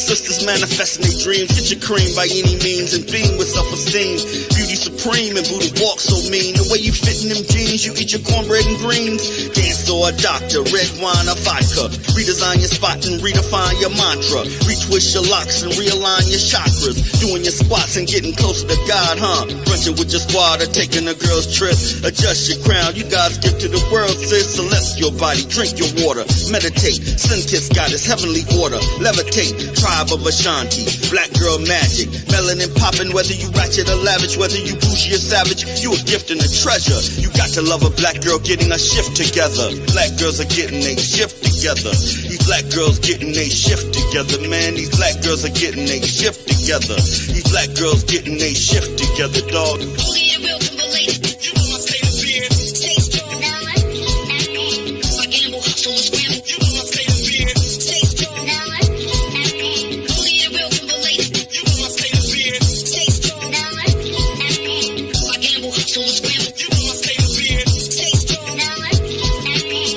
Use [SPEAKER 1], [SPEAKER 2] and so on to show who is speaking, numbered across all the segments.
[SPEAKER 1] sisters manifesting their dreams. Get your cream by any means and beam with self-esteem. Beauty supreme and Buddha walk so mean. The way you fit in them jeans, you eat your cornbread and greens. Dance or a doctor, red wine or vodka. Redesign your spot and redefine your mantra. Retwist your locks and realign your chakras. Doing your squats and getting closer to God, huh? Brunching with your squad or taking a girl's trip. Adjust your crown, you God's gift to the world, sis. Celestial body, drink your water. Meditate, sun kiss goddess, heavenly order. Levitate, tribe of Ashanti. Black girl magic, melanin popping. Whether you ratchet or lavish, whether you bougie or savage, you a gift and a treasure. You got to love a black girl getting a shift together. Black girls are getting a shift together. These black girls getting a shift together, man. These black girls are getting a shift together. These black girls getting a shift together, dog.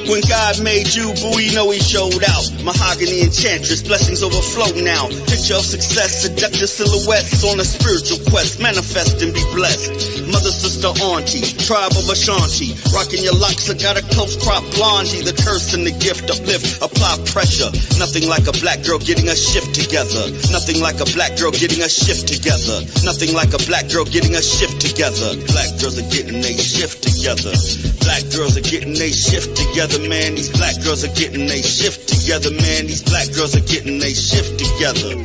[SPEAKER 1] When God made you, boo, you know he showed out. Mahogany enchantress, blessings overflow now. Picture of success, seductive silhouettes on a spiritual quest. Manifest and be blessed. Mother, sister, auntie, tribe of Ashanti. Rocking your locks, I got a close crop blondie. The curse and the gift, uplift, apply pressure. Nothing like a black girl getting a shift together. Nothing like a black girl getting a shift together. Nothing like a black girl getting a shift together. Black girls are getting a shift together. Black girls are getting a shift together, man. These black girls are getting a shift together, man. These black girls are getting a shift together.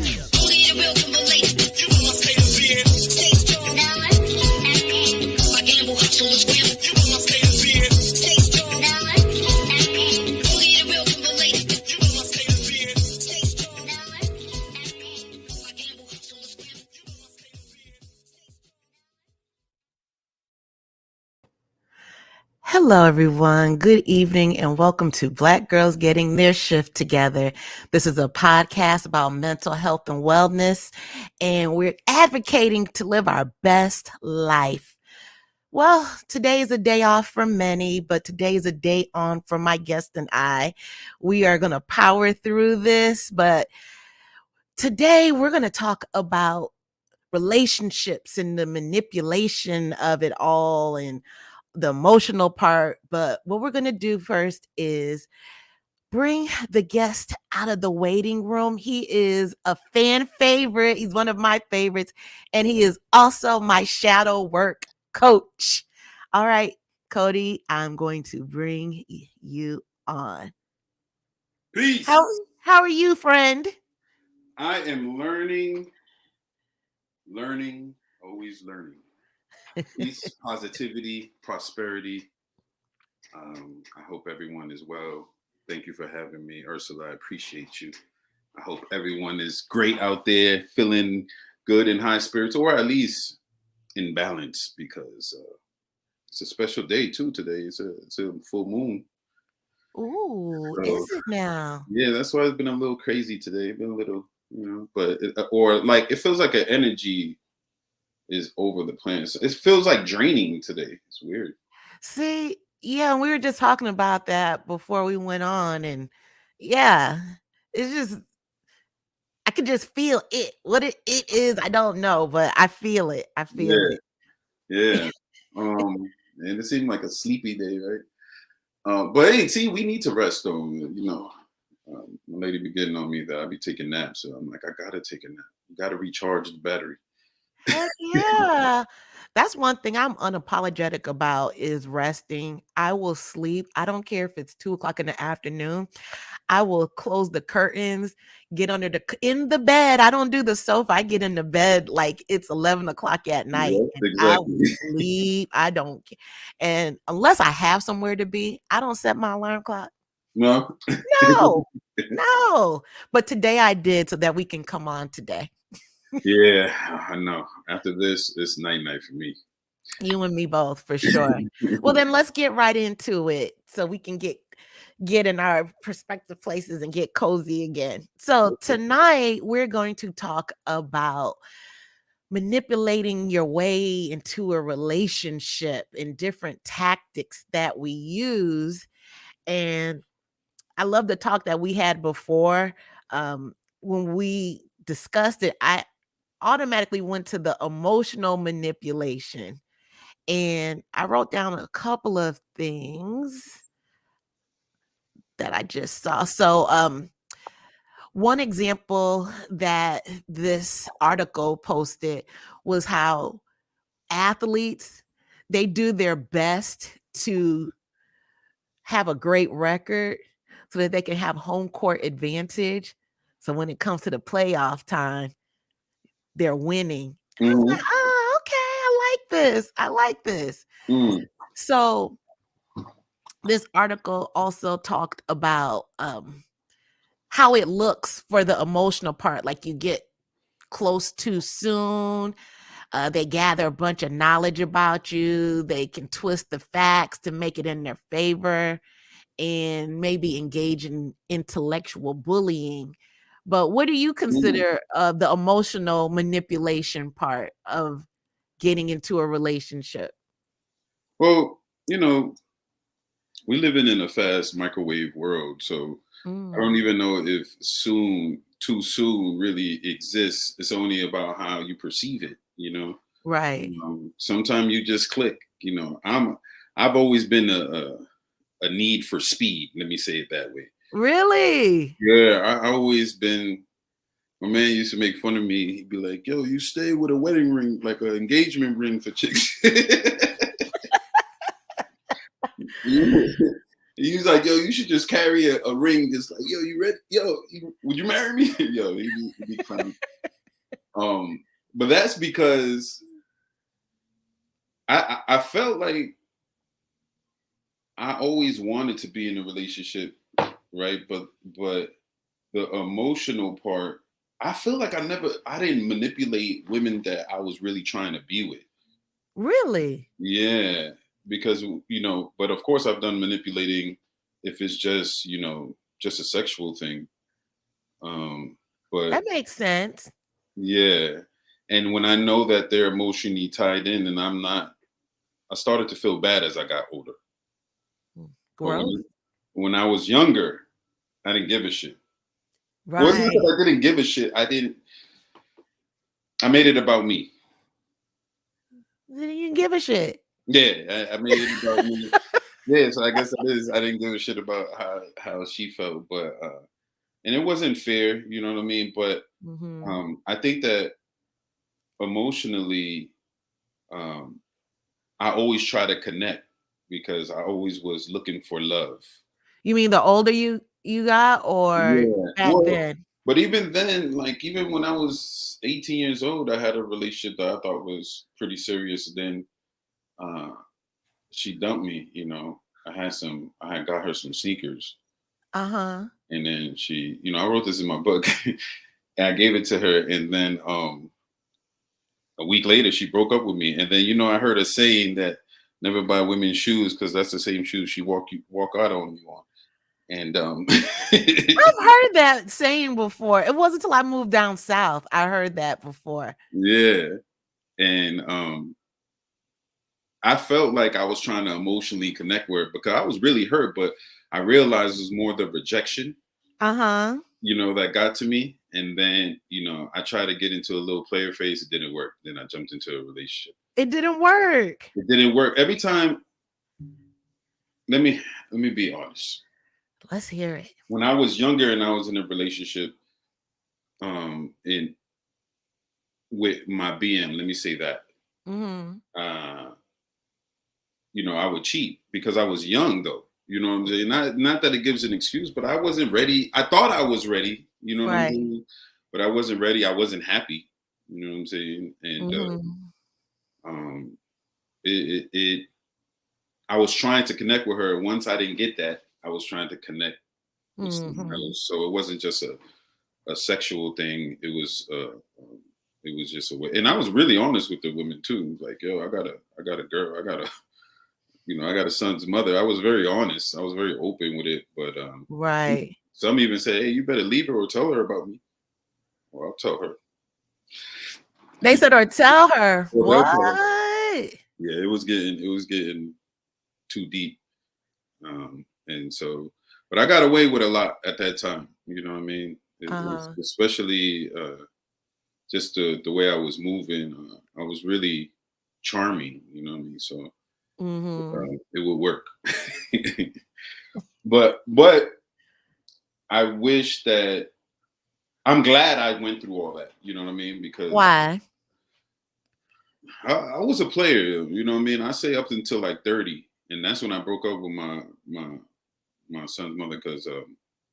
[SPEAKER 2] Hello, everyone. Good evening and welcome to Black Girls Getting Their Shift Together. This is a podcast about mental health and wellness, and we're advocating to live our best life. Well, today is a day off for many, but today is a day on for my guest and I. We are going to power through this, but today we're going to talk about relationships and the manipulation of it all and the emotional part. But what we're going to do first is bring the guest out of the waiting room. He is a fan favorite. He's one of my favorites, and he is also my shadow work coach. All right, Kode, I'm going to bring you on.
[SPEAKER 3] Peace.
[SPEAKER 2] How are you, friend?
[SPEAKER 3] I am learning, always learning. Peace, positivity, prosperity. I hope everyone is well. Thank you for having me, Ursula. I appreciate you. I hope everyone is great out there, feeling good in high spirits, or at least in balance, because it's a special day too today. It's a full moon.
[SPEAKER 2] Ooh,
[SPEAKER 3] So,
[SPEAKER 2] is it now?
[SPEAKER 3] Yeah, that's why it's been a little crazy today. It's been a little, but it feels like an energy is over the planet. It feels like draining today. It's weird.
[SPEAKER 2] See, yeah, we were just talking about that before we went on, and yeah, it's just I can just feel it. What it is, I don't know, but I feel it. I feel it.
[SPEAKER 3] Yeah. And it seemed like a sleepy day, right? But hey, see, we need to rest though. My lady be getting on me that I be taking naps, so I'm like, I gotta take a nap. Gotta recharge the battery.
[SPEAKER 2] Heck yeah. That's one thing I'm unapologetic about is resting. I will sleep. I don't care if it's 2:00 in the afternoon. I will close the curtains, get in the bed. I don't do the sofa. I get in the bed like it's 11 o'clock at night.
[SPEAKER 3] Yes,
[SPEAKER 2] And
[SPEAKER 3] exactly.
[SPEAKER 2] I will sleep. I don't care. And unless I have somewhere to be, I don't set my alarm clock.
[SPEAKER 3] No.
[SPEAKER 2] No. But today I did so that we can come on today.
[SPEAKER 3] Yeah, I know. After this, it's night for me.
[SPEAKER 2] You and me both, for sure. Well, then let's get right into it so we can get in our prospective places and get cozy again. So tonight we're going to talk about manipulating your way into a relationship and different tactics that we use. And I love the talk that we had before when we discussed it, I automatically went to the emotional manipulation. And I wrote down a couple of things that I just saw. So, one example that this article posted was how athletes, they do their best to have a great record so that they can have home court advantage. So when it comes to the playoff time, they're winning. I was like,
[SPEAKER 3] Mm-hmm.
[SPEAKER 2] oh, okay, I like this. I like this.
[SPEAKER 3] Mm.
[SPEAKER 2] So this article also talked about how it looks for the emotional part. Like you get close too soon. They gather a bunch of knowledge about you. They can twist the facts to make it in their favor and maybe engage in intellectual bullying. But what do you
[SPEAKER 3] Mm.
[SPEAKER 2] consider the emotional manipulation part of getting into a relationship?
[SPEAKER 3] Well, we living in a fast microwave world, so I don't
[SPEAKER 2] Mm,
[SPEAKER 3] even know if too soon really exists. It's only about how you perceive it,
[SPEAKER 2] right.
[SPEAKER 3] Sometimes you just click. I've always been a need for speed. Let me say it that way.
[SPEAKER 2] Really?
[SPEAKER 3] Yeah, I always been. My man used to make fun of me. He'd be like, "Yo, you stay with a wedding ring, like an engagement ring for chicks." He was like, "Yo, you should just carry a ring. Just like, yo, you ready? Yo, would you marry me?" Yo, he'd be clowning. But that's because I felt like I always wanted to be in a relationship, right? But the emotional part, I feel like I didn't manipulate women that I was really trying to be with.
[SPEAKER 2] Really?
[SPEAKER 3] Yeah, because but of course I've done manipulating if it's just just a sexual thing. Um, but
[SPEAKER 2] That makes sense.
[SPEAKER 3] yeah, and when I know that they're emotionally tied in, and I started to feel bad as I got older. But
[SPEAKER 2] Growth.
[SPEAKER 3] when I was younger, I didn't give a shit. Well, it's not
[SPEAKER 2] Right.
[SPEAKER 3] that I didn't give a shit. I made it about me.
[SPEAKER 2] Then you didn't give a shit.
[SPEAKER 3] Yeah, I made it about me. Yeah, so I guess it is. I didn't give a shit about how she felt, but and it wasn't fair, you know what I mean? But
[SPEAKER 2] Hmm.
[SPEAKER 3] I think that emotionally, um, I always try to connect because I always was looking for love.
[SPEAKER 2] You mean the older you got or
[SPEAKER 3] Yeah.
[SPEAKER 2] back
[SPEAKER 3] Well,
[SPEAKER 2] then?
[SPEAKER 3] but even then, like even when I was 18 years old, I had a relationship that I thought was pretty serious. Then uh, she dumped me. I had got her some sneakers,
[SPEAKER 2] Uh-huh.
[SPEAKER 3] and then I wrote this in my book, and I gave it to her, and then a week later she broke up with me, and then I heard a saying that never buy women's shoes because that's the same shoes she walk out on you on, and
[SPEAKER 2] I've heard that saying before. It wasn't until I moved down south I heard that before.
[SPEAKER 3] yeah, and I felt like I was trying to emotionally connect with her because I was really hurt, but I realized it was more the rejection,
[SPEAKER 2] Uh-huh.
[SPEAKER 3] that got to me. And then, I tried to get into a little player phase. It didn't work. Then I jumped into a relationship.
[SPEAKER 2] It didn't work.
[SPEAKER 3] It didn't work. Every time, let me be honest.
[SPEAKER 2] Let's hear it.
[SPEAKER 3] When I was younger and I was in a relationship, in with my BM, let me say that.
[SPEAKER 2] Mhm.
[SPEAKER 3] Uh, I would cheat because I was young though. You know what I'm saying? Not that it gives an excuse, but I wasn't ready. I thought I was ready, you know what I'm
[SPEAKER 2] Right.
[SPEAKER 3] saying? But I wasn't ready. I wasn't happy. You know what I'm saying? And
[SPEAKER 2] Mhm.
[SPEAKER 3] um it I was trying to connect with her. Once I didn't get that, I was trying to connect with someone
[SPEAKER 2] Mhm.
[SPEAKER 3] else. So it wasn't just a sexual thing. It was just a way. And I was really honest with the women too. Like, yo, I got a girl. I got a son's mother. I was very honest. I was very open with it. But
[SPEAKER 2] Right.
[SPEAKER 3] some even say, hey, you better leave her or tell her about me. Well, I'll tell her.
[SPEAKER 2] They said, or tell her.
[SPEAKER 3] Well, they'll tell her.
[SPEAKER 2] What?
[SPEAKER 3] Yeah, it was getting too deep. And so, but I got away with a lot at that time. You know what I mean? It was
[SPEAKER 2] Uh-huh.
[SPEAKER 3] especially just the way I was moving, I was really charming. You know what I mean? So
[SPEAKER 2] Mm-hmm.
[SPEAKER 3] it would work. but I wish that I'm glad I went through all that. You know what I mean? Because
[SPEAKER 2] Why?
[SPEAKER 3] I was a player. You know what I mean? I say up until like 30, and that's when I broke up with my son's mother because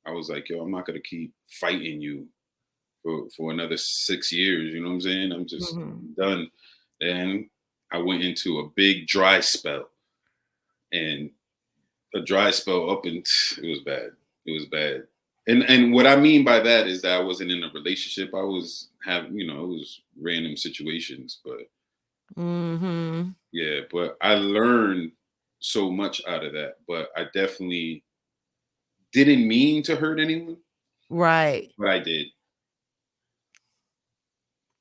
[SPEAKER 3] I was like, yo, I'm not gonna keep fighting you for another 6 years. You know what I'm saying? I'm just
[SPEAKER 2] Mm-hmm.
[SPEAKER 3] done. Then I went into a big dry spell, and a dry spell up and it was bad. It was bad. And what I mean by that is that I wasn't in a relationship. I was having, it was random situations, but
[SPEAKER 2] Mm-hmm.
[SPEAKER 3] yeah, but I learned so much out of that. But I definitely didn't mean to hurt anyone,
[SPEAKER 2] Right.
[SPEAKER 3] but I did.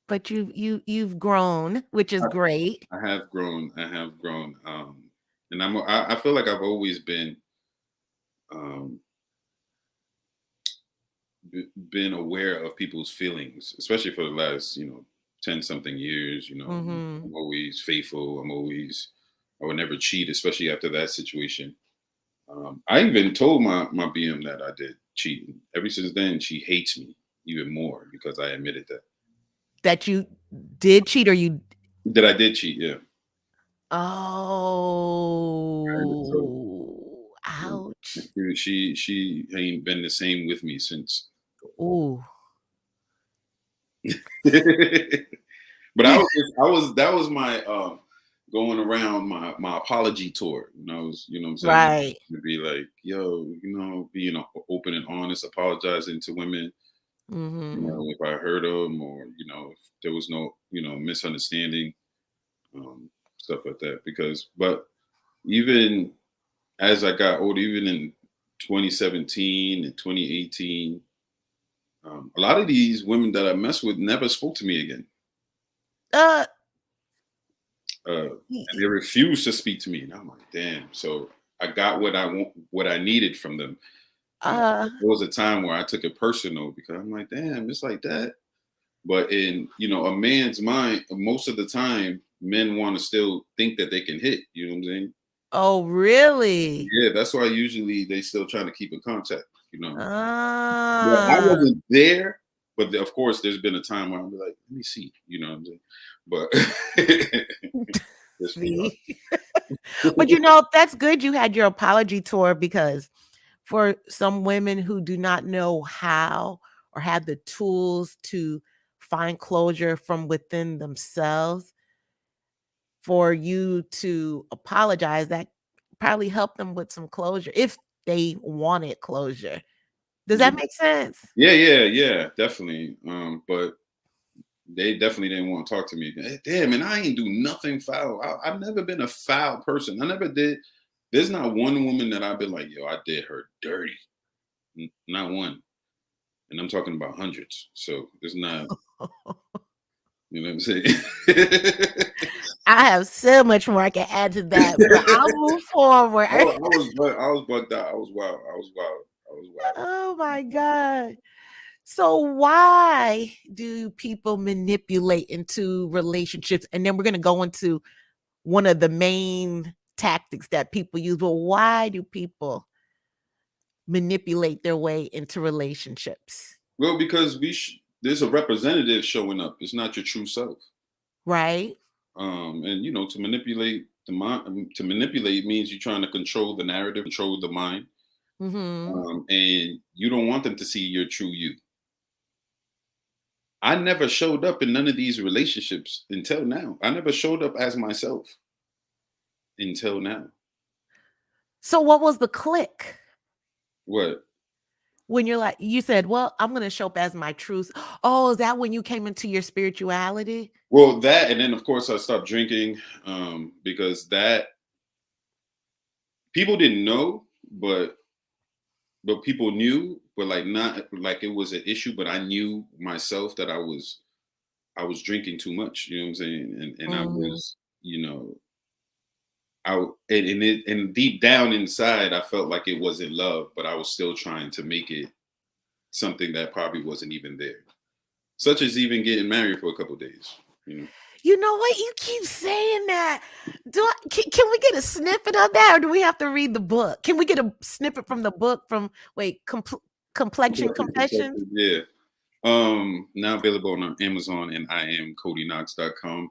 [SPEAKER 2] But you've grown, which is great.
[SPEAKER 3] I have grown. I have grown. And I feel like I've always um, been aware of people's feelings, especially for the last, 10 something years.
[SPEAKER 2] Mm-hmm.
[SPEAKER 3] I'm always faithful. I would never cheat, especially after that situation. I even told my BM that I did cheat. Ever since then, she hates me even more because I admitted
[SPEAKER 2] That you did cheat or you
[SPEAKER 3] that I did cheat. Yeah. I even told
[SPEAKER 2] oh
[SPEAKER 3] her.
[SPEAKER 2] ouch.
[SPEAKER 3] She ain't been the same with me since.
[SPEAKER 2] Ooh.
[SPEAKER 3] But that was my going around my apology tour. I was, what I'm saying?
[SPEAKER 2] Right.
[SPEAKER 3] To be like, yo, being open and honest, apologizing to women,
[SPEAKER 2] Mm-hmm.
[SPEAKER 3] if I hurt them or, if there was no, misunderstanding, stuff like that. But even as I got older, even in 2017 and 2018, a lot of these women that I messed with never spoke to me again.
[SPEAKER 2] Uh
[SPEAKER 3] And they refused to speak to me. And I'm like, damn. So I got what I needed from them. And
[SPEAKER 2] uh
[SPEAKER 3] there was a time where I took it personal because I'm like, damn, it's like that. But in a man's mind, most of the time, men want to still think that they can hit. You know what I'm saying?
[SPEAKER 2] oh really?
[SPEAKER 3] Yeah, that's why usually they still trying to keep in contact. But I
[SPEAKER 2] Ah
[SPEAKER 3] wasn't there. But of course, there's been a time where I'm like, let me see. You know what I'm saying? But just be
[SPEAKER 2] see. But that's good you had your apology tour because for some women who do not know how or have the tools to find closure from within themselves, for you to apologize, that probably helped them with some closure if they wanted closure. Does that
[SPEAKER 3] honest.
[SPEAKER 2] make sense?
[SPEAKER 3] Yeah, definitely. But they definitely didn't want to talk to me. Damn, and I ain't do nothing foul. I've never been a foul person. I never did. There's not one woman that I've been like, yo, I did her dirty. Not one. And I'm talking about hundreds. So there's not, you know what I'm saying?
[SPEAKER 2] I have so much more I can add to that, but I'll move forward.
[SPEAKER 3] I was bugged out. I was wild. I was wild. I was wild.
[SPEAKER 2] Oh my God. So why do people manipulate into relationships? And then we're going to go into one of the main tactics that people use. But why do people manipulate their way into relationships?
[SPEAKER 3] Well, because there's a representative showing up. It's not your true self.
[SPEAKER 2] Right?
[SPEAKER 3] And to manipulate the mind, to manipulate means you're trying to control the narrative, control the mind,
[SPEAKER 2] Mm-hmm.
[SPEAKER 3] and you don't want them to see your true you. I never showed up in none of these relationships until now. I never showed up as myself until now.
[SPEAKER 2] So what was the click?
[SPEAKER 3] What?
[SPEAKER 2] When you're like, you said, well, I'm going to show up as my truth. Oh, is that when you came into your spirituality?
[SPEAKER 3] Well, that, and then of course I stopped drinking because that people didn't know, but people knew, but like not like it was an issue. But I knew myself that I was drinking too much. You know what I'm saying? And I
[SPEAKER 2] Mhm.
[SPEAKER 3] was, and deep down inside, I felt like it wasn't love, but I was still trying to make it something that probably wasn't even there. such as even getting married for a couple of days. You know.
[SPEAKER 2] You know what? You keep saying that. Can we get a snippet of that, or do we have to read the book? Can we get a snippet from the book from Complexion Confessions?
[SPEAKER 3] Yeah. Now available on Amazon and IamKodeKnox.com.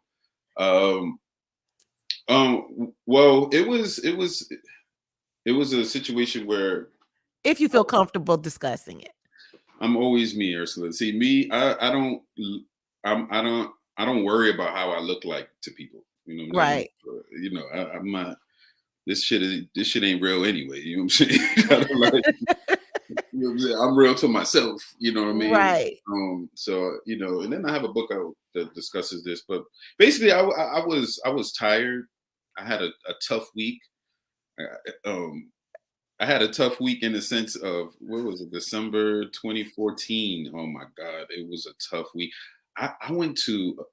[SPEAKER 3] Well, it was a situation where,
[SPEAKER 2] if you feel comfortable discussing it.
[SPEAKER 3] I'm always me, Ursula. See, me, I don't worry about how I look like to people. You know what I'm
[SPEAKER 2] Right.
[SPEAKER 3] saying? You know, I'm not. This shit ain't real anyway. You know what I'm saying? I don't like, you know what I'm saying? I'm real to myself. You know what I mean?
[SPEAKER 2] Right.
[SPEAKER 3] So you know, and then I have a book out that discusses this. But basically, I was tired. I had a tough week. I had a tough week in the sense of, what was it, December 2014. Oh my God, it was a tough week. I went to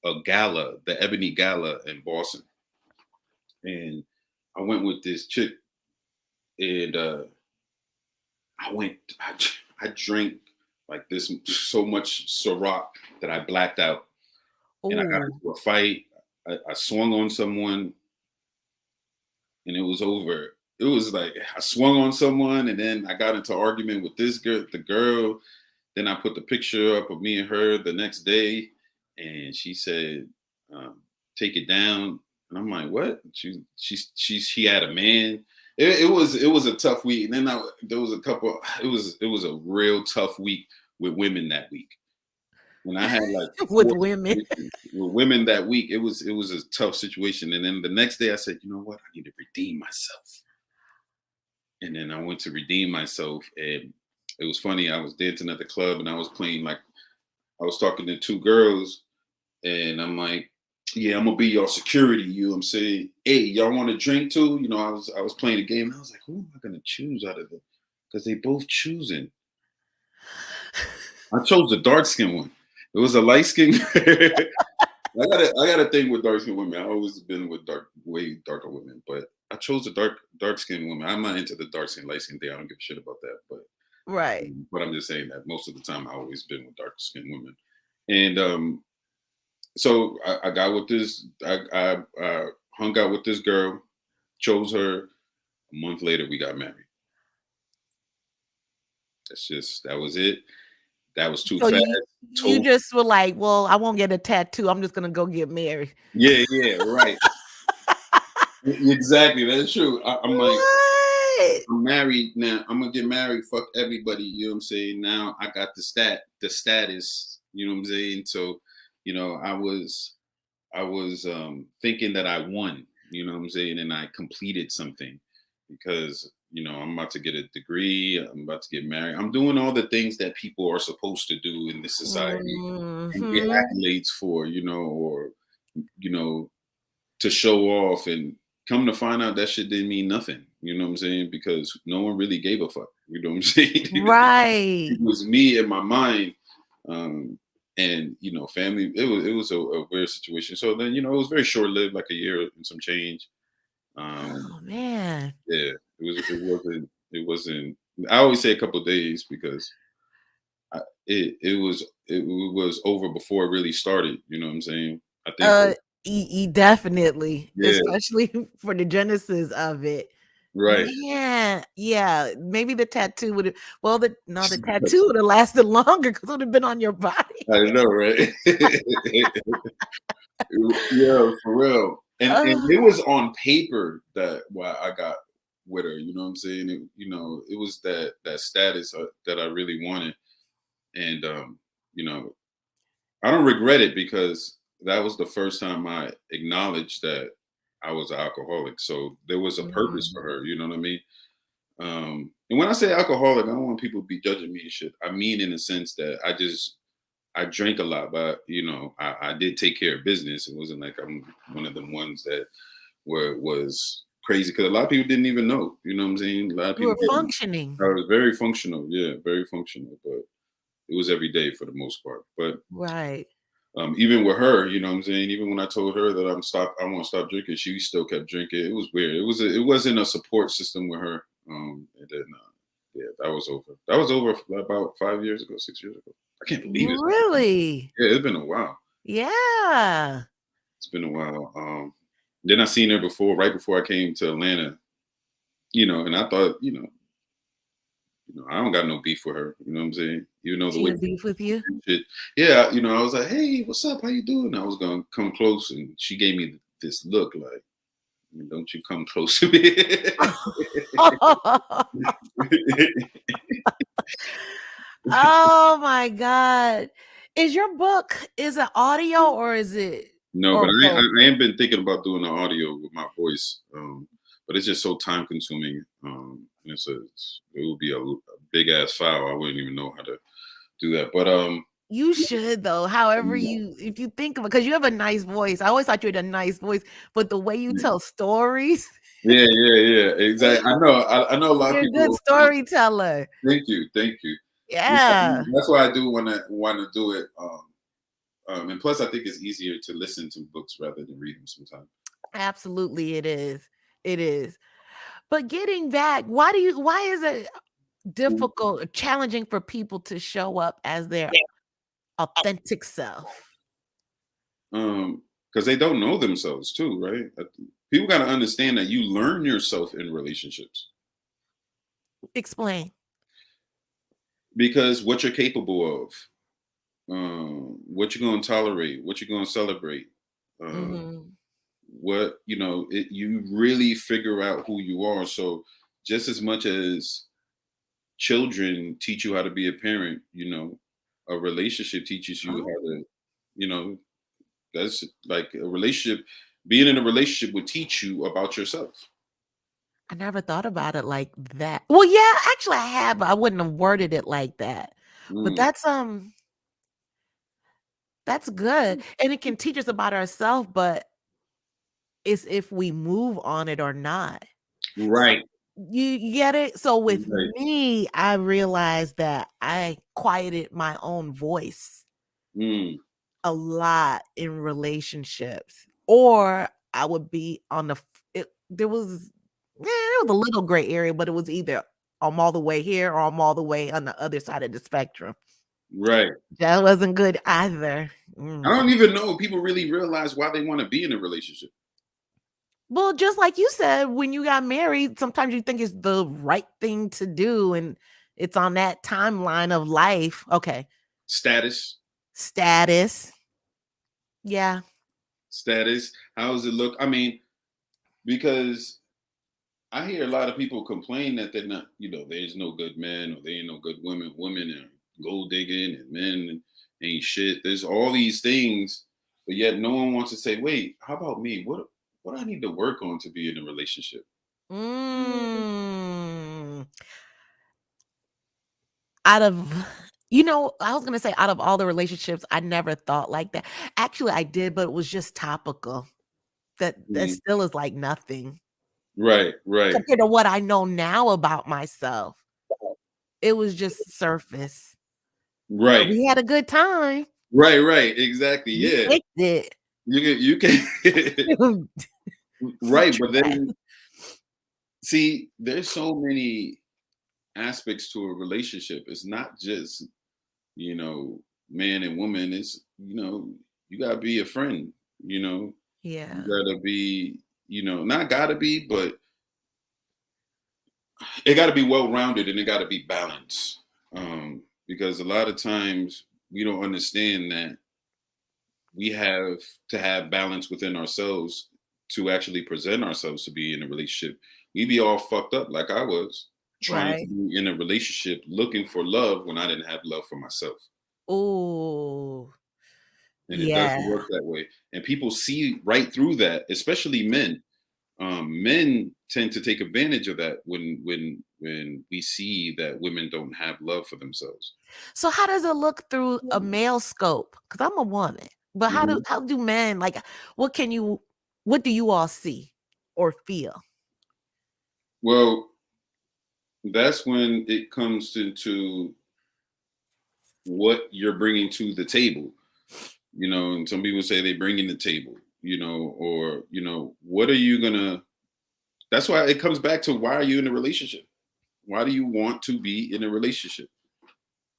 [SPEAKER 3] a gala, the Ebony Gala in Boston, and I went with this chick, and I drank like this so much Ciroc that I blacked out, and I got
[SPEAKER 2] Ooh.
[SPEAKER 3] into a fight. I swung on someone, and it was over. It was like I swung on someone, and then I got into an argument with this girl, the girl. Then I put the picture up of me and her the next day, and she said, "Take it down." And I'm like, "What?" She had a man. It was a tough week, and then there was a couple. It was a real tough week with women that week. When I had like
[SPEAKER 2] With
[SPEAKER 3] 4
[SPEAKER 2] women.
[SPEAKER 3] with women that week, it was a tough situation. And then the next day, I said, "You know what? I need to redeem myself." And then I went to redeem myself, and it was funny. I was dancing at the club, and I was playing, like, I was talking to 2 girls, and I'm like, "Yeah, I'm gonna be your security." You know what I'm saying? "Hey, y'all want to drink too?" You know, I was playing a game, and I was like, "Who am I gonna choose out of them?" Because they both choosing. I chose the dark skinned one. It was a light skin. I got a thing with dark skinned women. I always been with way darker women, but I chose the dark skinned woman. I'm not into the dark skin, light skin thing. I don't give a shit about that.
[SPEAKER 2] Right.
[SPEAKER 3] But I'm just saying that most of the time I always been with dark skinned women. And so I got with this. I hung out with this girl, chose her. A month later, we got married. That was it. That was too
[SPEAKER 2] So
[SPEAKER 3] fast.
[SPEAKER 2] you just were like, well, I won't get a tattoo. I'm just gonna go get married.
[SPEAKER 3] Yeah, right. Exactly, that's true. I'm like,
[SPEAKER 2] What?
[SPEAKER 3] I'm married now. I'm gonna get married. Fuck everybody. You know what I'm saying? Now I got the status. You know what I'm saying? So, you know, I was thinking that I won. You know what I'm saying? And I completed something, because, you know, I'm about to get a degree. I'm about to get married. I'm doing all the things that people are supposed to do in this society and get
[SPEAKER 2] Mhm.
[SPEAKER 3] accolades for. You know, or, you know, to show off, and come to find out that shit didn't mean nothing. You know what I'm saying? Because no one really gave a fuck. You know what I'm saying?
[SPEAKER 2] Right.
[SPEAKER 3] It was me in my mind. And, you know, family, it was a weird situation. So then, you know, it was very short lived, like a year and some change.
[SPEAKER 2] Oh man.
[SPEAKER 3] Yeah, it wasn't, I always say a couple of days, because it was over before it really started. You know what I'm saying? I think,
[SPEAKER 2] Definitely,
[SPEAKER 3] yeah,
[SPEAKER 2] especially for the genesis of it.
[SPEAKER 3] right.
[SPEAKER 2] Man, yeah, maybe the tattoo would have, well, the tattoo would have lasted longer because it would have been on your body.
[SPEAKER 3] I know, right? Yeah, for real. And it
[SPEAKER 2] Oh,
[SPEAKER 3] was on paper that why I got with her. You know what I'm saying? You know, it was that status that I really wanted. And you know, I don't regret it, because that was the first time I acknowledged that I was an alcoholic. So there was a purpose for
[SPEAKER 2] mm,
[SPEAKER 3] her. You know what I mean? And when I say alcoholic, I don't want people to be judging me and shit. I mean, in the sense that I drank a lot, but, you know, I did take care of business. It wasn't like I'm one of the ones that was crazy, because a lot of people didn't even know. You know what I'm saying? A lot of
[SPEAKER 2] you
[SPEAKER 3] people
[SPEAKER 2] were
[SPEAKER 3] didn't.
[SPEAKER 2] functioning.
[SPEAKER 3] I was very functional, yeah, very functional, but it was every day for the most part. But
[SPEAKER 2] Right.
[SPEAKER 3] even with her, you know what I'm saying? Even when I told her that I want to stop drinking, she still kept drinking. It was weird. It wasn't a support system with her. And then yeah, that was over. That was over about 5 years ago, 6 years ago. I can't believe it.
[SPEAKER 2] Really?
[SPEAKER 3] Yeah, it's been a while.
[SPEAKER 2] Yeah.
[SPEAKER 3] It's been a while. Then I seen her before, right before I came to Atlanta, and I thought, I don't got no beef with her. You know what I'm saying? Even though the
[SPEAKER 2] She
[SPEAKER 3] way
[SPEAKER 2] had beef with you?
[SPEAKER 3] shit, yeah, I was like, hey, what's up? How you doing? I was gonna come close, and she gave me this look like, don't you come close to me.
[SPEAKER 2] Oh my God. Is it audio or is it
[SPEAKER 3] No,
[SPEAKER 2] or
[SPEAKER 3] but
[SPEAKER 2] both?
[SPEAKER 3] I ain't been thinking about doing the audio with my voice. But it's just so time consuming. And it would be a big ass file. I wouldn't even know how to do that. But
[SPEAKER 2] You should though. However, if you think of it, because you have a nice voice. I always thought you had a nice voice, but the way you tell stories,
[SPEAKER 3] yeah, exactly. I know a lot of
[SPEAKER 2] you're a good
[SPEAKER 3] people.
[SPEAKER 2] storyteller.
[SPEAKER 3] Thank you. Yeah,
[SPEAKER 2] Yeah,
[SPEAKER 3] that's why I do want to do it. And plus, I think it's easier to listen to books rather than read them sometimes.
[SPEAKER 2] absolutely it is. It is. But getting back, why is it difficult or challenging for people to show up as their authentic self?
[SPEAKER 3] Because they don't know themselves too, right? People got to understand that you learn yourself in relationships
[SPEAKER 2] Explain.
[SPEAKER 3] because what you're capable of, what you're going to tolerate, what you're going to celebrate,
[SPEAKER 2] Mhm.
[SPEAKER 3] what you really figure out who you are. So just as much as children teach you how to be a parent, a relationship teaches you
[SPEAKER 2] Oh,
[SPEAKER 3] how to, you know, that's like a relationship. Being in a relationship would teach you about yourself.
[SPEAKER 2] I never thought about it like that. Well, yeah, actually I have, but I wouldn't have worded it like that. But
[SPEAKER 3] Mm,
[SPEAKER 2] that's good. And it can teach us about ourselves, but it's if we move on it or not. So
[SPEAKER 3] right.
[SPEAKER 2] you get it? So with
[SPEAKER 3] Right.
[SPEAKER 2] me, I realized that I quieted my own voice
[SPEAKER 3] Mm,
[SPEAKER 2] a lot in relationships, or I would be on there was there was a little gray area, but it was either I'm all the way here or I'm all the way on the other side of the spectrum.
[SPEAKER 3] right.
[SPEAKER 2] That wasn't good either.
[SPEAKER 3] I don't even know if people really realize why they want to be in a relationship.
[SPEAKER 2] Well, just like you said, when you got married, sometimes you think it's the right thing to do, and it's on that timeline of life. Okay,
[SPEAKER 3] Status,
[SPEAKER 2] status. Yeah.
[SPEAKER 3] status. How does it look? I mean, because I hear a lot of people complain that they're not, there's no good men or there ain't no good women. Women are gold digging and men ain't shit. There's all these things, but yet no one wants to say, wait, how about me? What I need to work on to be in a relationship?
[SPEAKER 2] Mm. Out of I was gonna say out of all the relationships, I never thought like that. Actually, I did, but it was just topical. That
[SPEAKER 3] Mhm.
[SPEAKER 2] still is like nothing
[SPEAKER 3] Right.
[SPEAKER 2] compared to what I know now about myself. It was just surface. But
[SPEAKER 3] Right.
[SPEAKER 2] we had a good time.
[SPEAKER 3] Right. Exactly.
[SPEAKER 2] We
[SPEAKER 3] Yeah.
[SPEAKER 2] kicked it.
[SPEAKER 3] You can right, but
[SPEAKER 2] Right.
[SPEAKER 3] then see, there's so many aspects to a relationship. It's not just, you know, man and woman. It's, you gotta be a friend, you
[SPEAKER 2] Yeah.
[SPEAKER 3] gotta be, not gotta be, but it gotta be well rounded and it gotta be balanced. Because a lot of times we don't understand that we have to have balance within ourselves to actually present ourselves to be in a relationship. We be all fucked up like I was trying to
[SPEAKER 2] Right.
[SPEAKER 3] be in a relationship looking for love when I didn't have love for myself.
[SPEAKER 2] Oh,
[SPEAKER 3] And it doesn't
[SPEAKER 2] yeah.
[SPEAKER 3] work that way. And people see right through that, especially men. Men tend to take advantage of that when we see that women don't have love for themselves.
[SPEAKER 2] So how does it look through a male scope? Because I'm a woman. But
[SPEAKER 3] Mhm.
[SPEAKER 2] how do men like what can you what do you all see or feel?
[SPEAKER 3] Well, that's when it comes into what you're bringing to the table, and some people say they bring in the table, or what are you gonna that's why it comes back to, why are you in a relationship? Why do you want to be in a relationship?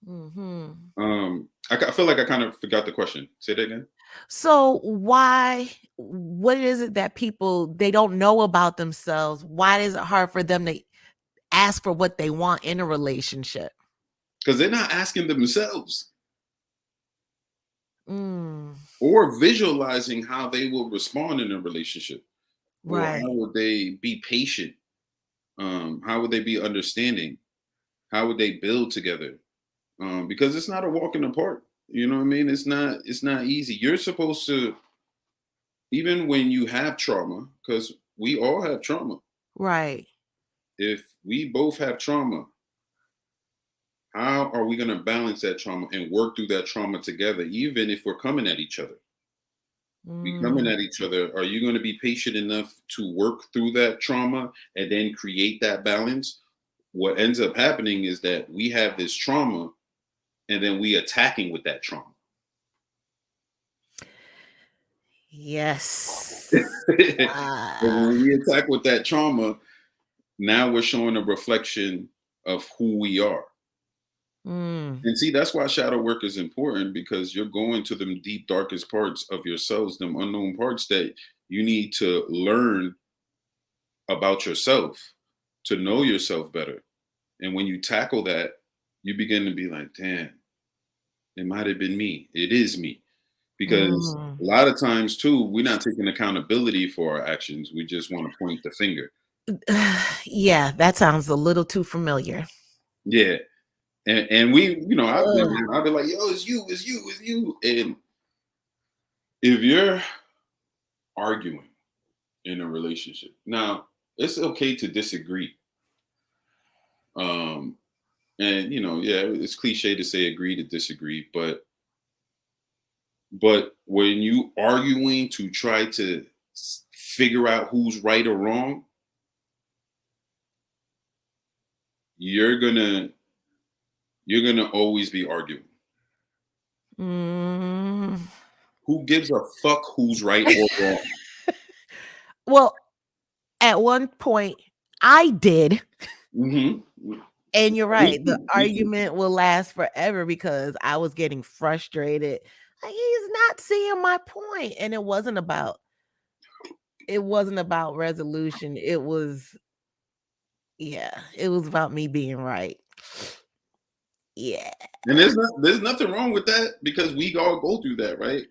[SPEAKER 3] I feel like I kind of forgot the question. Say that again.
[SPEAKER 2] So what is it that people, they don't know about themselves? Why is it hard for them to ask for what they want in a relationship?
[SPEAKER 3] Because they're not asking themselves
[SPEAKER 2] Mm,
[SPEAKER 3] or visualizing how they will respond in a relationship, or
[SPEAKER 2] right.
[SPEAKER 3] how would they be patient? How would they be understanding? How would they build together? Because it's not a walk in the park. You know what I mean? It's not easy. You're supposed to, even when you have trauma, because we all have trauma.
[SPEAKER 2] Right.
[SPEAKER 3] If we both have trauma, how are we going to balance that trauma and work through that trauma together, even if we're coming at each other? We coming
[SPEAKER 2] Mm,
[SPEAKER 3] at each other. Are you going to be patient enough to work through that trauma and then create that balance? What ends up happening is that we have this trauma and then we attacking with that trauma.
[SPEAKER 2] yes.
[SPEAKER 3] And
[SPEAKER 2] Ah,
[SPEAKER 3] when we attack with that trauma, now we're showing a reflection of who we are.
[SPEAKER 2] mm,
[SPEAKER 3] And see, that's why shadow work is important, because you're going to them deep, darkest parts of yourselves, them unknown parts that you need to learn about yourself, to know yourself better. And when you tackle that, you begin to be like, damn, it might have been me. It is me. Because
[SPEAKER 2] mm.
[SPEAKER 3] a lot of times, too, we're not taking accountability for our actions. We just want to point the finger.
[SPEAKER 2] Yeah, that sounds a little too familiar.
[SPEAKER 3] Yeah. And we, I've been
[SPEAKER 2] Ugh.
[SPEAKER 3] there. I've been like, yo, it's you, it's you, it's you. And if you're arguing in a relationship, now it's okay to disagree. Um, and yeah, it's cliche to say agree to disagree, but when you arguing to try to figure out who's right or wrong, you're gonna always be arguing.
[SPEAKER 2] Mm.
[SPEAKER 3] Who gives a fuck who's right or wrong?
[SPEAKER 2] Well, at one point, I did.
[SPEAKER 3] Hmm.
[SPEAKER 2] And you're
[SPEAKER 3] Me
[SPEAKER 2] right. The
[SPEAKER 3] too. Me too.
[SPEAKER 2] argument will last forever because I was getting frustrated. Like, he's not seeing my point. And it wasn't about resolution. It was about me being right. Yeah.
[SPEAKER 3] And there's nothing wrong with that, because we all go through that, right?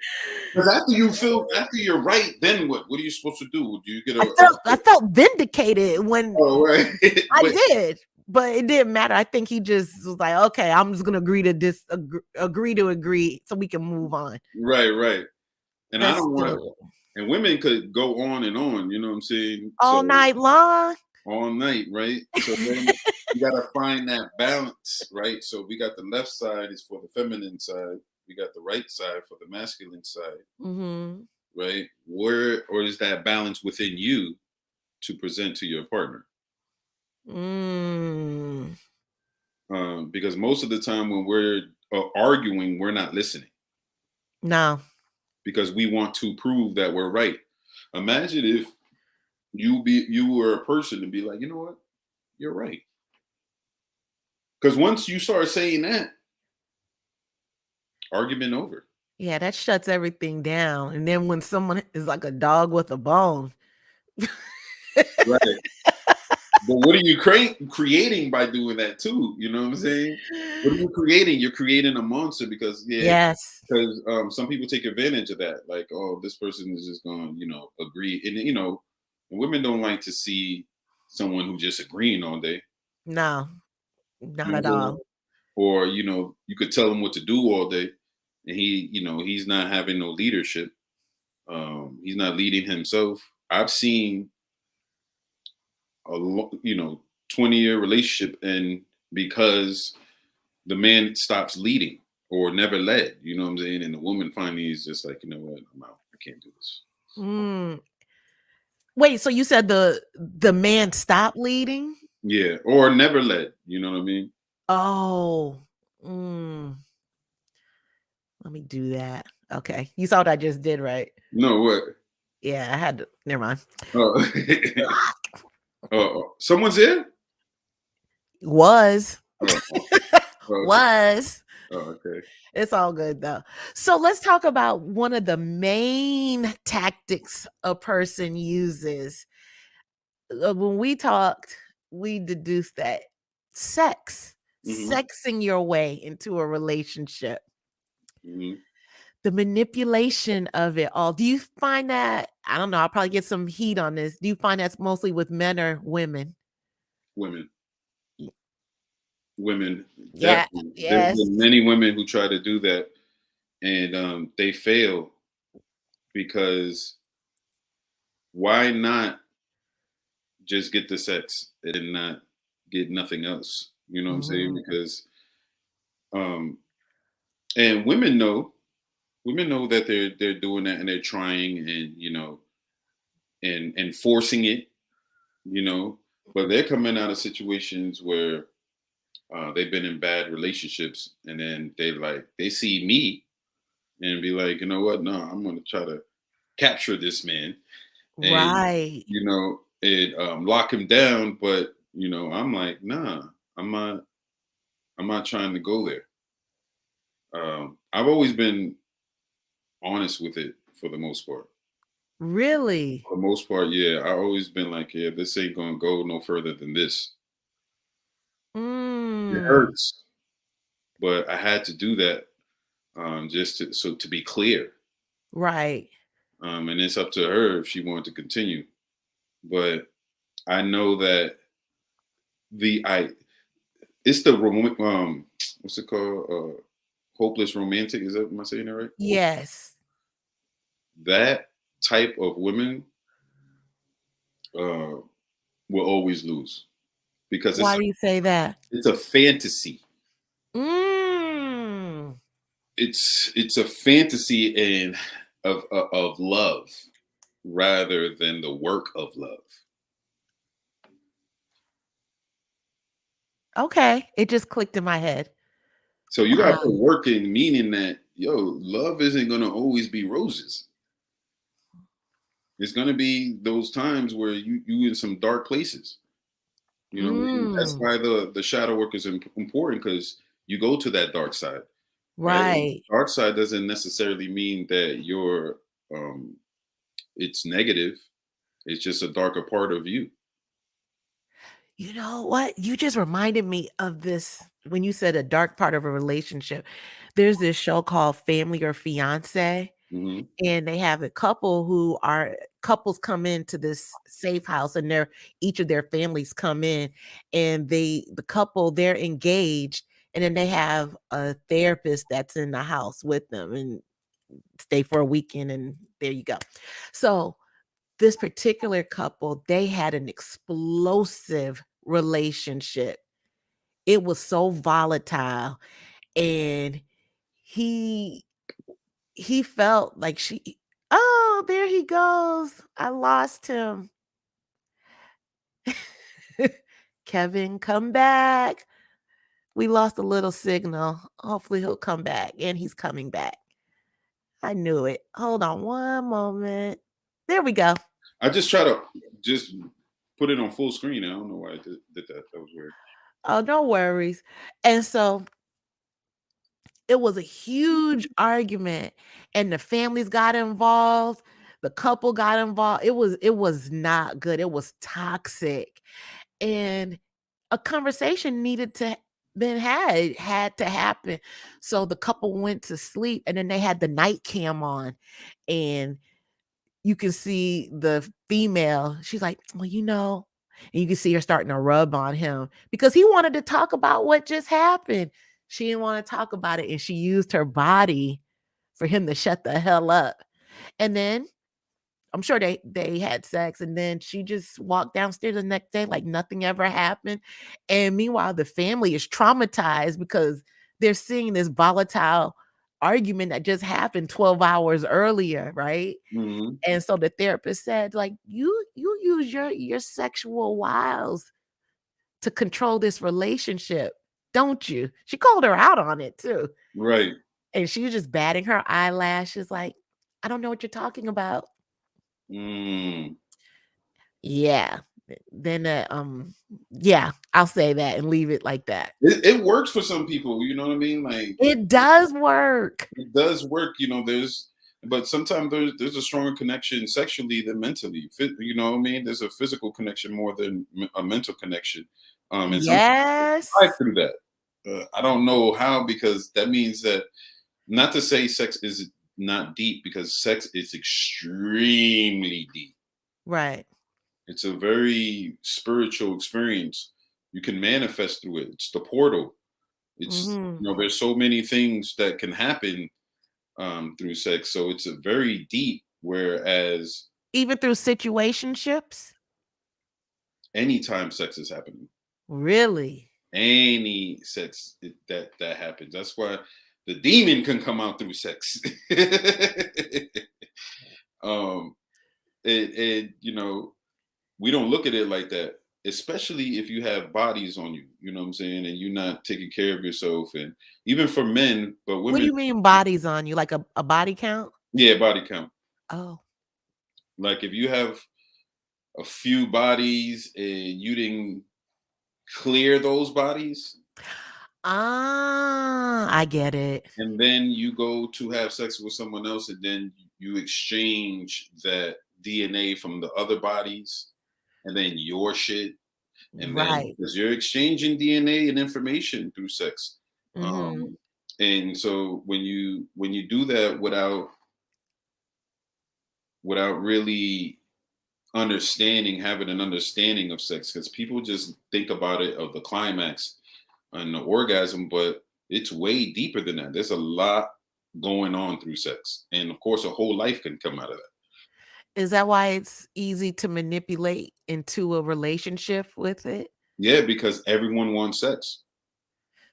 [SPEAKER 3] Because after you're right, then what? What are you supposed to do? Do you get
[SPEAKER 2] I felt vindicated when
[SPEAKER 3] oh, right?
[SPEAKER 2] I
[SPEAKER 3] But
[SPEAKER 2] did, but it didn't matter. I think he just was like, okay, I'm just gonna agree to agree so we can move on.
[SPEAKER 3] right. And I
[SPEAKER 2] But
[SPEAKER 3] don't want.
[SPEAKER 2] still,
[SPEAKER 3] And women could go on and on. You know what I'm saying? So
[SPEAKER 2] all night long.
[SPEAKER 3] all night, right? So then you gotta find that balance, right? So we got the left side is for the feminine side. We got the right side for the masculine side,
[SPEAKER 2] Mm-hmm.
[SPEAKER 3] right? Where or is that balance within you to present to your partner?
[SPEAKER 2] Mm.
[SPEAKER 3] Because most of the time when we're arguing, we're not listening
[SPEAKER 2] No.
[SPEAKER 3] because we want to prove that we're right. Imagine if you were a person to be like, you know what, you're right. Because once you start saying that, argument over.
[SPEAKER 2] Yeah, that shuts everything down. And then when someone is like a dog with a bone.
[SPEAKER 3] Right. But what are you creating by doing that too? You know what I'm saying? What are you creating? You're creating a monster because
[SPEAKER 2] Yes.
[SPEAKER 3] some people take advantage of that. Like, oh, this person is just going, to agree, and women don't like to see someone who just agreeing all day.
[SPEAKER 2] No, not
[SPEAKER 3] You
[SPEAKER 2] at
[SPEAKER 3] know,
[SPEAKER 2] all.
[SPEAKER 3] or you could tell him what to do all day, and he's not having no leadership. He's not leading himself. I've seen a 20-year relationship, and because the man stops leading or never led, you know what I'm saying, and the woman finally is just like, you know what, I'm out, I can't do this.
[SPEAKER 2] Mm. Wait, so you said the man stopped leading?
[SPEAKER 3] Yeah, or never led, you know what I mean?
[SPEAKER 2] Oh. Mm. Let me do that. Okay. You saw what I just did, right?
[SPEAKER 3] No, what?
[SPEAKER 2] Yeah, I had to. Never mind.
[SPEAKER 3] Oh. Someone's here.
[SPEAKER 2] Was.
[SPEAKER 3] Oh, okay.
[SPEAKER 2] Was.
[SPEAKER 3] Oh, okay.
[SPEAKER 2] It's all good though. So let's talk about one of the main tactics a person uses. When we talked, we deduced that sex,
[SPEAKER 3] Hmm.
[SPEAKER 2] sexing your way into a relationship,
[SPEAKER 3] Hmm.
[SPEAKER 2] the manipulation of it all. Do you find that, I don't know, I'll probably get some heat on this. Do you find that's mostly with men or women?
[SPEAKER 3] Women. Women,
[SPEAKER 2] Yeah,
[SPEAKER 3] definitely. There's
[SPEAKER 2] yes.
[SPEAKER 3] been many women who try to do that, and they fail because why not just get the sex and not get nothing else? You know what I'm saying?
[SPEAKER 2] Mhm.
[SPEAKER 3] Because um, and women know that they're doing that and they're trying and and forcing it, you know, but they're coming out of situations where they've been in bad relationships and then they see me and be like, you know what? No, I'm going to try to capture this man and
[SPEAKER 2] Right.
[SPEAKER 3] and lock him down. But I'm like, nah, I'm not. I'm not trying to go there. I've always been honest with it for the most part.
[SPEAKER 2] Really?
[SPEAKER 3] For the most part, yeah. I've always been like, yeah, this ain't gonna go no further than this. It
[SPEAKER 2] Mm,
[SPEAKER 3] hurts, but I had to do that just to be clear.
[SPEAKER 2] right.
[SPEAKER 3] And it's up to her if she wanted to continue. But I know that the I it's the what's it called? Hopeless romantic. Is that, am I saying that right?
[SPEAKER 2] Yes.
[SPEAKER 3] That type of women uh, will always lose because
[SPEAKER 2] Why do you say that?
[SPEAKER 3] it's a fantasy.
[SPEAKER 2] Mm,
[SPEAKER 3] It's a fantasy and of love rather than the work of love.
[SPEAKER 2] okay. It just clicked in my head.
[SPEAKER 3] So you gotta
[SPEAKER 2] Wow.
[SPEAKER 3] put work in, meaning that love isn't gonna always be roses. It's gonna be those times where you in some dark places. And that's
[SPEAKER 2] Mm,
[SPEAKER 3] why the shadow work is important because you go to that dark side, right?
[SPEAKER 2] right.
[SPEAKER 3] Dark side doesn't necessarily mean that um, it's negative. It's just a darker part of you.
[SPEAKER 2] You know what? You just reminded me of this when you said a dark part of a relationship. There's this show called Family or Fiance,
[SPEAKER 3] Hmm.
[SPEAKER 2] and they have a couple who are couples come into this safe house and each of their families come in and the couple they're engaged and then they have a therapist that's in the house with them and stay for a weekend and there you go. So this particular couple, they had an explosive relationship. It was so volatile and he he felt like oh, there he goes. I lost him. Kevin, come back. We lost a little signal. Hopefully he'll come back and he's coming back. I knew it. Hold on one moment. There we go.
[SPEAKER 3] I just try to just put it on full screen. I don't know why I did that. That was weird.
[SPEAKER 2] Oh, no worries. And so it was a huge argument and the families got involved. The couple got involved. It was not good. It was toxic. And a conversation needed to been had. It had to happen. So the couple went to sleep and then they had the night cam on and you can see the female, she's like, well, and you can see her starting to rub on him because he wanted to talk about what just happened. She didn't want to talk about it, and she used her body for him to shut the hell up. And then I'm sure they had sex, and then she just walked downstairs the next day like nothing ever happened. And meanwhile, the family is traumatized because they're seeing this volatile argument that just happened 12 hours earlier, right?
[SPEAKER 3] Hmm.
[SPEAKER 2] And so the therapist said, like, you use your sexual wiles to control this relationship, don't you? She called her out on it too.
[SPEAKER 3] Right.
[SPEAKER 2] And she was just batting her eyelashes, like, I don't know what you're talking about.
[SPEAKER 3] Mm.
[SPEAKER 2] Yeah. then yeah, I'll say that and leave it like that.
[SPEAKER 3] It works for some people, you know what I mean? Like
[SPEAKER 2] It does work.
[SPEAKER 3] it does work, but sometimes there's a stronger connection sexually than mentally. You know what I mean? There's a physical connection more than a mental connection. And some people thrive
[SPEAKER 2] Yes.
[SPEAKER 3] through that. I don't know how, because that means that, not to say sex is not deep, because sex is extremely deep.
[SPEAKER 2] Right.
[SPEAKER 3] It's a very spiritual experience. You can manifest through it. It's the portal. It's
[SPEAKER 2] Hmm.
[SPEAKER 3] there's so many things that can happen through sex. So it's a very deep. Whereas
[SPEAKER 2] Even through situationships?
[SPEAKER 3] anytime sex is happening,
[SPEAKER 2] Really?
[SPEAKER 3] any sex that happens. That's why the demon can come out through sex. um, it we don't look at it like that, especially if you have bodies on you. You know what I'm saying, and you're not taking care of yourself, and even for men, but
[SPEAKER 2] What do
[SPEAKER 3] women,
[SPEAKER 2] you mean bodies on you? Like a body count?
[SPEAKER 3] yeah, body count.
[SPEAKER 2] Oh.
[SPEAKER 3] Like if you have a few bodies and you didn't clear those bodies,
[SPEAKER 2] Ah, I get it.
[SPEAKER 3] and then you go to have sex with someone else, and then you exchange that DNA from the other bodies, and then your shit, and then
[SPEAKER 2] Right.
[SPEAKER 3] because you're exchanging DNA and information through sex,
[SPEAKER 2] Mhm.
[SPEAKER 3] um, and so when you do that without really having an understanding of sex, because people just think about it of the climax and the orgasm, but it's way deeper than that. There's a lot going on through sex, and of course a whole life can come out of that.
[SPEAKER 2] Is that why it's easy to manipulate into a relationship with it?
[SPEAKER 3] Yeah, because everyone wants sex,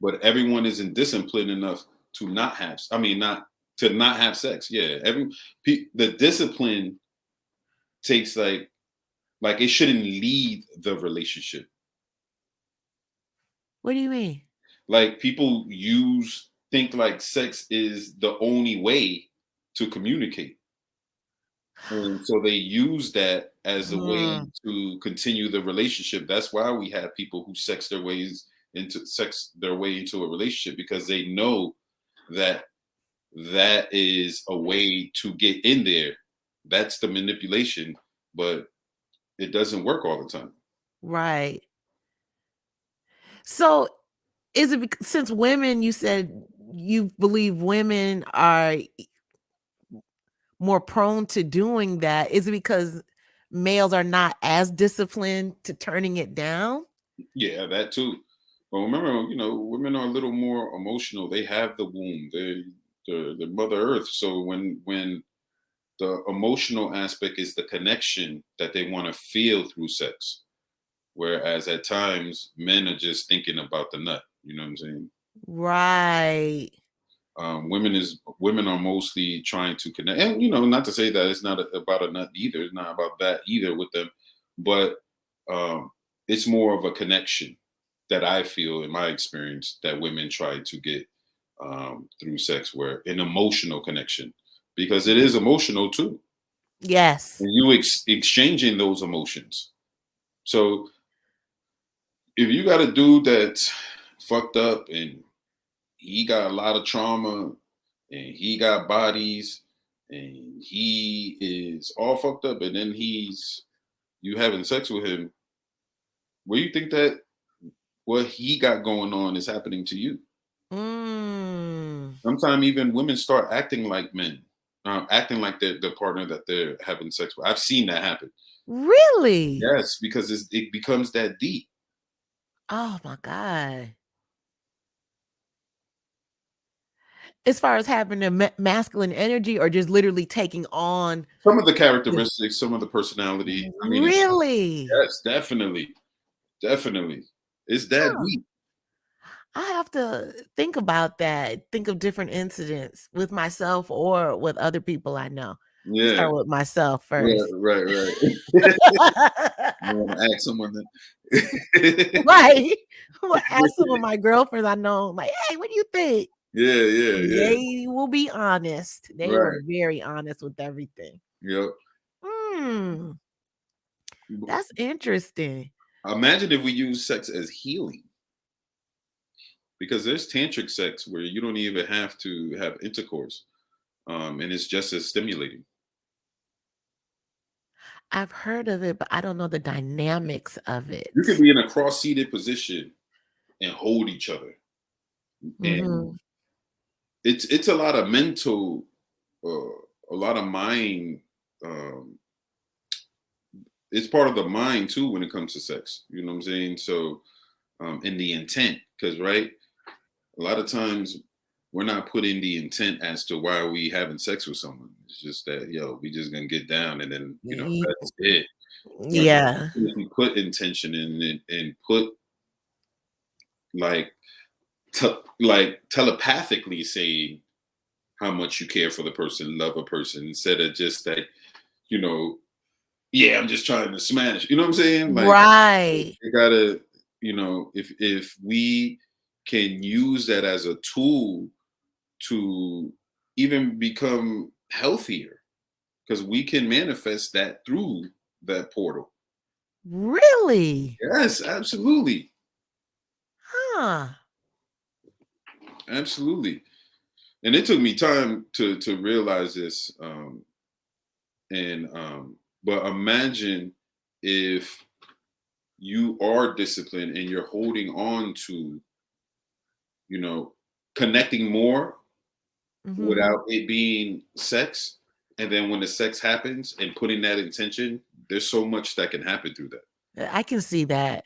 [SPEAKER 3] but everyone isn't disciplined enough to not have, I mean, not to not have sex. Yeah, the discipline takes, like it shouldn't lead the relationship.
[SPEAKER 2] What do you mean?
[SPEAKER 3] Like people think like sex is the only way to communicate, and so they use that as a way
[SPEAKER 2] Mm,
[SPEAKER 3] to continue the relationship. That's why we have people who sex their way into a relationship, because they know that that is a way to get in there. That's the manipulation, but it doesn't work all the time.
[SPEAKER 2] right. So, is it since women you said you believe women are more prone to doing that, is it because males are not as disciplined to turning it down?
[SPEAKER 3] Yeah, that too. But remember, women are a little more emotional. They have the womb, the Mother Earth. So when the emotional aspect is the connection that they want to feel through sex, whereas at times men are just thinking about the nut. You know what I'm saying?
[SPEAKER 2] Right.
[SPEAKER 3] Women are mostly trying to connect, and not to say that it's not about a nut either. It's not about that either with them, but um, it's more of a connection that I feel in my experience that women try to get through sex, where an emotional connection, because it is emotional too,
[SPEAKER 2] Yes.
[SPEAKER 3] and you exchanging those emotions. So if you got a dude that's fucked up and he got a lot of trauma and he got bodies and he is all fucked up, and then you having sex with him, where you think that what he got going on is happening to you?
[SPEAKER 2] Mm.
[SPEAKER 3] Sometimes even women start acting like men, acting like the partner that they're having sex with. I've seen that happen.
[SPEAKER 2] Really?
[SPEAKER 3] Yes, because it becomes that deep.
[SPEAKER 2] Oh my god. As far as having a masculine energy or just literally taking on
[SPEAKER 3] Some of the
[SPEAKER 2] this.
[SPEAKER 3] characteristics, some of the personality. I mean,
[SPEAKER 2] Really?
[SPEAKER 3] yes, definitely, definitely, it's that
[SPEAKER 2] Huh.
[SPEAKER 3] deep.
[SPEAKER 2] I have to think about that, think of different incidents with myself or with other people I know. Let me
[SPEAKER 3] Yeah,
[SPEAKER 2] start with myself
[SPEAKER 3] right,
[SPEAKER 2] first.
[SPEAKER 3] right, right. You want to ask someone that?
[SPEAKER 2] Right. I'm gonna ask some of my girlfriends I know, like, "Hey, what do you think?"
[SPEAKER 3] Yeah, yeah,
[SPEAKER 2] And
[SPEAKER 3] yeah.
[SPEAKER 2] they will be honest. They were
[SPEAKER 3] Right.
[SPEAKER 2] very honest with everything.
[SPEAKER 3] Yep.
[SPEAKER 2] Mm. That's interesting.
[SPEAKER 3] Imagine if we use sex as healing, because there's tantric sex where you don't even have to have intercourse, and it's just as stimulating.
[SPEAKER 2] I've heard of it, but I don't know the dynamics of
[SPEAKER 3] You could
[SPEAKER 2] it.
[SPEAKER 3] be in a cross-seated position and hold each other, and
[SPEAKER 2] Mhm.
[SPEAKER 3] it's a lot of mental, a lot of mind. Um, it's part of the mind too when it comes to sex. You know what I'm saying? So, and the intent, because right, a lot of times we're not putting the intent as to why we having sex with someone. It's just that we just gonna get down and then
[SPEAKER 2] Ye
[SPEAKER 3] that's it. But
[SPEAKER 2] yeah.
[SPEAKER 3] if you put intention in it and put like like telepathically saying how much you care for the person, love a person, instead of just like, you know, yeah, I'm just trying to smash. You know what I'm saying? Like
[SPEAKER 2] Right.
[SPEAKER 3] you gotta, if we can use that as a tool to even become healthier, because we can manifest that through that portal.
[SPEAKER 2] Really?
[SPEAKER 3] Yes, absolutely.
[SPEAKER 2] Huh.
[SPEAKER 3] Absolutely. And it took me time to realize this. And but imagine if you are disciplined and you're holding on to, you know, connecting more
[SPEAKER 2] Mhm.
[SPEAKER 3] without it being sex. And then when the sex happens and putting that intention, there's so much that can happen through that.
[SPEAKER 2] I can see that.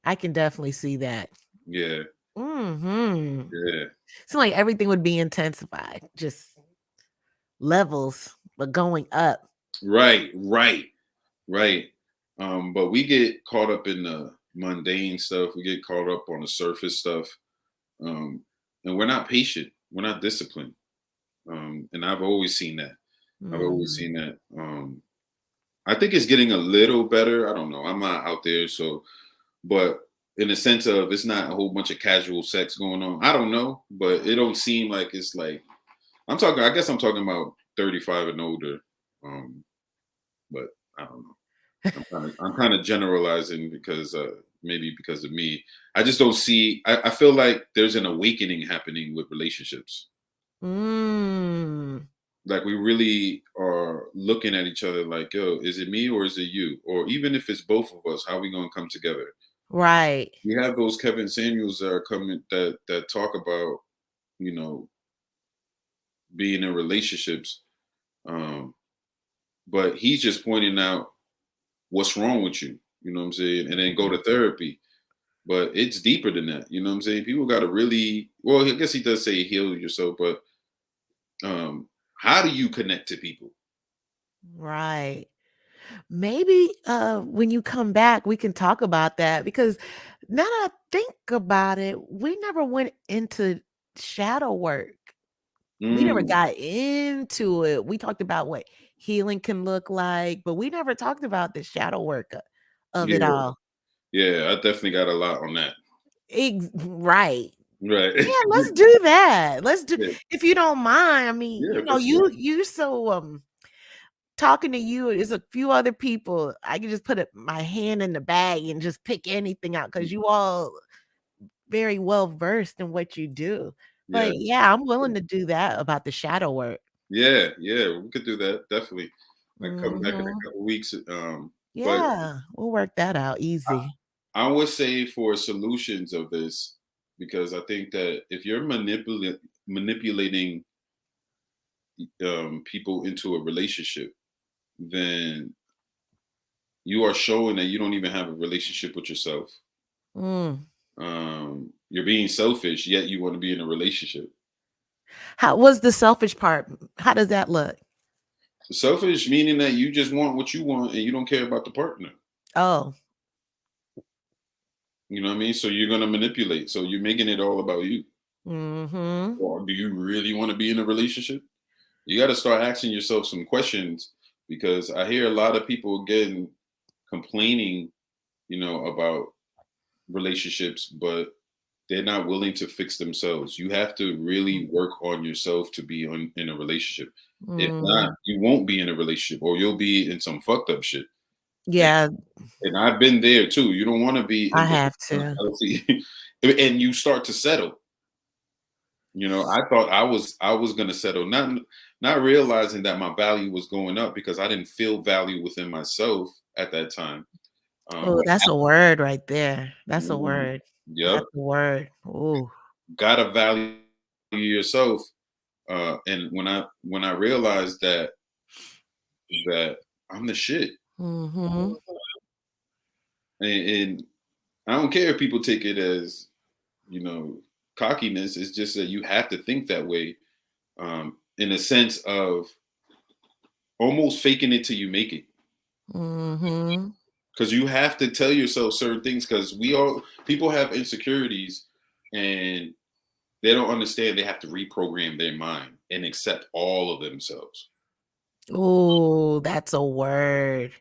[SPEAKER 2] I can definitely see that.
[SPEAKER 3] Yeah.
[SPEAKER 2] Mhm.
[SPEAKER 3] Yeah.
[SPEAKER 2] Seem like everything would be intensified, just levels, but going up.
[SPEAKER 3] Right. Right. Right. But we get caught up in the mundane stuff. We get caught up on the surface stuff. Um, and we're not patient. We're not disciplined. And I've always seen that. I've always
[SPEAKER 2] Mm.
[SPEAKER 3] seen that. I think it's getting a little better. I don't know. I'm not out there, so but in the sense of it's not a whole bunch of casual sex going on. I don't know, but it don't seem like it's like I'm talking. I guess I'm talking about 35 and older. Um, but I don't know. I'm kind of generalizing because maybe because of me. I just don't see. I feel like there's an awakening happening with relationships.
[SPEAKER 2] Mm.
[SPEAKER 3] Like we really are looking at each other like, yo, is it me or is it you? Or even if it's both of us, how are we gonna come together?
[SPEAKER 2] Right.
[SPEAKER 3] We have those Kevin Samuels that are coming that talk about, you know, being in relationships. Um, but he's just pointing out what's wrong with you, you know what I'm saying? And then go to therapy. But it's deeper than that, you know what I'm saying? People gotta really well, I guess he does say heal yourself, but um, how do you connect to people?
[SPEAKER 2] Right. Maybe when you come back, we can talk about that because now that I think about it, we never went into shadow work. We never
[SPEAKER 3] Mm,
[SPEAKER 2] got into it. We talked about what healing can look like, but we never talked about the shadow work of it
[SPEAKER 3] yeah,
[SPEAKER 2] all.
[SPEAKER 3] yeah, I definitely got a lot on that.
[SPEAKER 2] Right.
[SPEAKER 3] Right.
[SPEAKER 2] Yeah, let's do that. Let's do
[SPEAKER 3] Yeah,
[SPEAKER 2] if you don't mind. I mean,
[SPEAKER 3] yeah, for sure.
[SPEAKER 2] you so talking to you, there's a few other people. I can just put my hand in the bag and just pick anything out because you all very well versed in what you do.
[SPEAKER 3] Yeah.
[SPEAKER 2] But yeah, I'm willing to do that about the shadow work.
[SPEAKER 3] Yeah, yeah, we could do that, definitely. Like come back in a
[SPEAKER 2] Mhm.
[SPEAKER 3] couple weeks. But
[SPEAKER 2] Yeah, we'll work that out easy.
[SPEAKER 3] I would say for solutions of this, because I think that if you're manipulating people into a relationship, then you are showing that you don't even have a relationship with yourself.
[SPEAKER 2] Mm.
[SPEAKER 3] You're being selfish, yet you want to be in a relationship.
[SPEAKER 2] How was the selfish part? How does that look?
[SPEAKER 3] Selfish meaning that you just want what you want and you don't care about the partner.
[SPEAKER 2] Oh.
[SPEAKER 3] You know what I mean? So you're gonna manipulate. So you're making it all about you.
[SPEAKER 2] Mhm.
[SPEAKER 3] Or do you really want to be in a relationship? You got to start asking yourself some questions, because I hear a lot of people again complaining, about relationships, but they're not willing to fix themselves. You have to really work on yourself to be in a relationship. If not,
[SPEAKER 2] Mm.
[SPEAKER 3] you won't be in a relationship, or you'll be in some fucked up shit.
[SPEAKER 2] Yeah,
[SPEAKER 3] And I've been there too. You don't want to be
[SPEAKER 2] I
[SPEAKER 3] in
[SPEAKER 2] have
[SPEAKER 3] the
[SPEAKER 2] to.
[SPEAKER 3] healthy, and you start to settle. I thought I was gonna settle, not realizing that my value was going up because I didn't feel value within myself at that time.
[SPEAKER 2] Oh, that's a word right there. That's a
[SPEAKER 3] Mhm.
[SPEAKER 2] word.
[SPEAKER 3] Yep,
[SPEAKER 2] That's a word. Ooh.
[SPEAKER 3] gotta value yourself. And when I realized that I'm the shit,
[SPEAKER 2] Mhm.
[SPEAKER 3] and I don't care if people take it as you know cockiness. It's just that you have to think that way, in a sense of almost faking it till you make it.
[SPEAKER 2] Mhm.
[SPEAKER 3] Because you have to tell yourself certain things because we all people have insecurities and they don't understand they have to reprogram their mind and accept all of themselves.
[SPEAKER 2] Ooh, that's a word.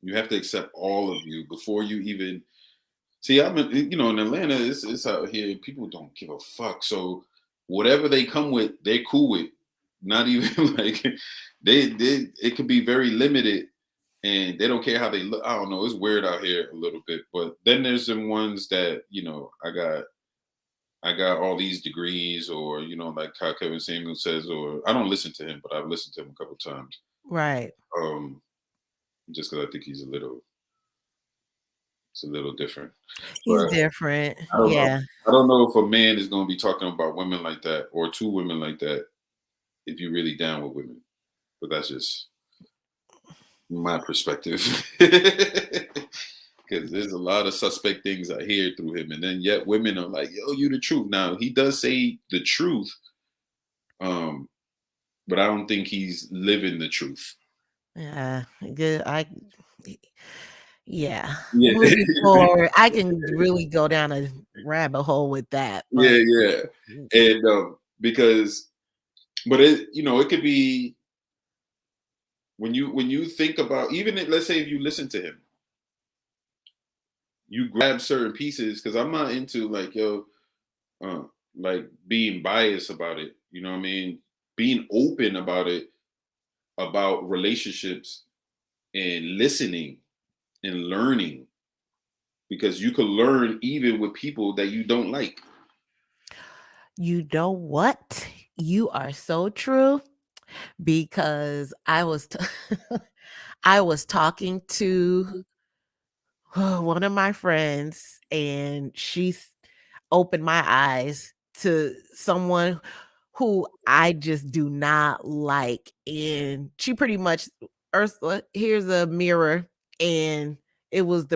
[SPEAKER 3] You have to accept all of you before you even see. In Atlanta, it's out here. People don't give a fuck. So whatever they come with, they're cool with. Not even like they it could be very limited and they don't care how they look. I don't know. It's weird out here a little bit. But then there's some ones that, I got all these degrees, or like how Kevin Samuel says, or I don't listen to him, but I've listened to him a couple times.
[SPEAKER 2] Right.
[SPEAKER 3] Um, just because I think it's a little different.
[SPEAKER 2] He's
[SPEAKER 3] But
[SPEAKER 2] different.
[SPEAKER 3] I don't know.
[SPEAKER 2] Yeah.
[SPEAKER 3] I don't know if a man is going to be talking about women like that or two women like that if you're really down with women. But that's just my perspective. Because there's a lot of suspect things I hear through him, and then yet women are like, "Yo, you the truth." Now he does say the truth, um, but I don't think he's living the truth.
[SPEAKER 2] Yeah. Good. Yeah.
[SPEAKER 3] Yeah,
[SPEAKER 2] Moving forward, I can really go down a rabbit hole with that,
[SPEAKER 3] yeah,
[SPEAKER 2] but
[SPEAKER 3] yeah, and because, but it could be when you think about even let's say if you listen to him, you grab certain pieces because I'm not into like uh, like being biased about it. You know what I mean? Being open about it, about relationships and listening and learning because you can learn even with people that you don't like.
[SPEAKER 2] you know what? You are so true because I was talking to one of my friends and opened my eyes to someone who I just do not like. And she pretty much, Ursula, here's a mirror. And it was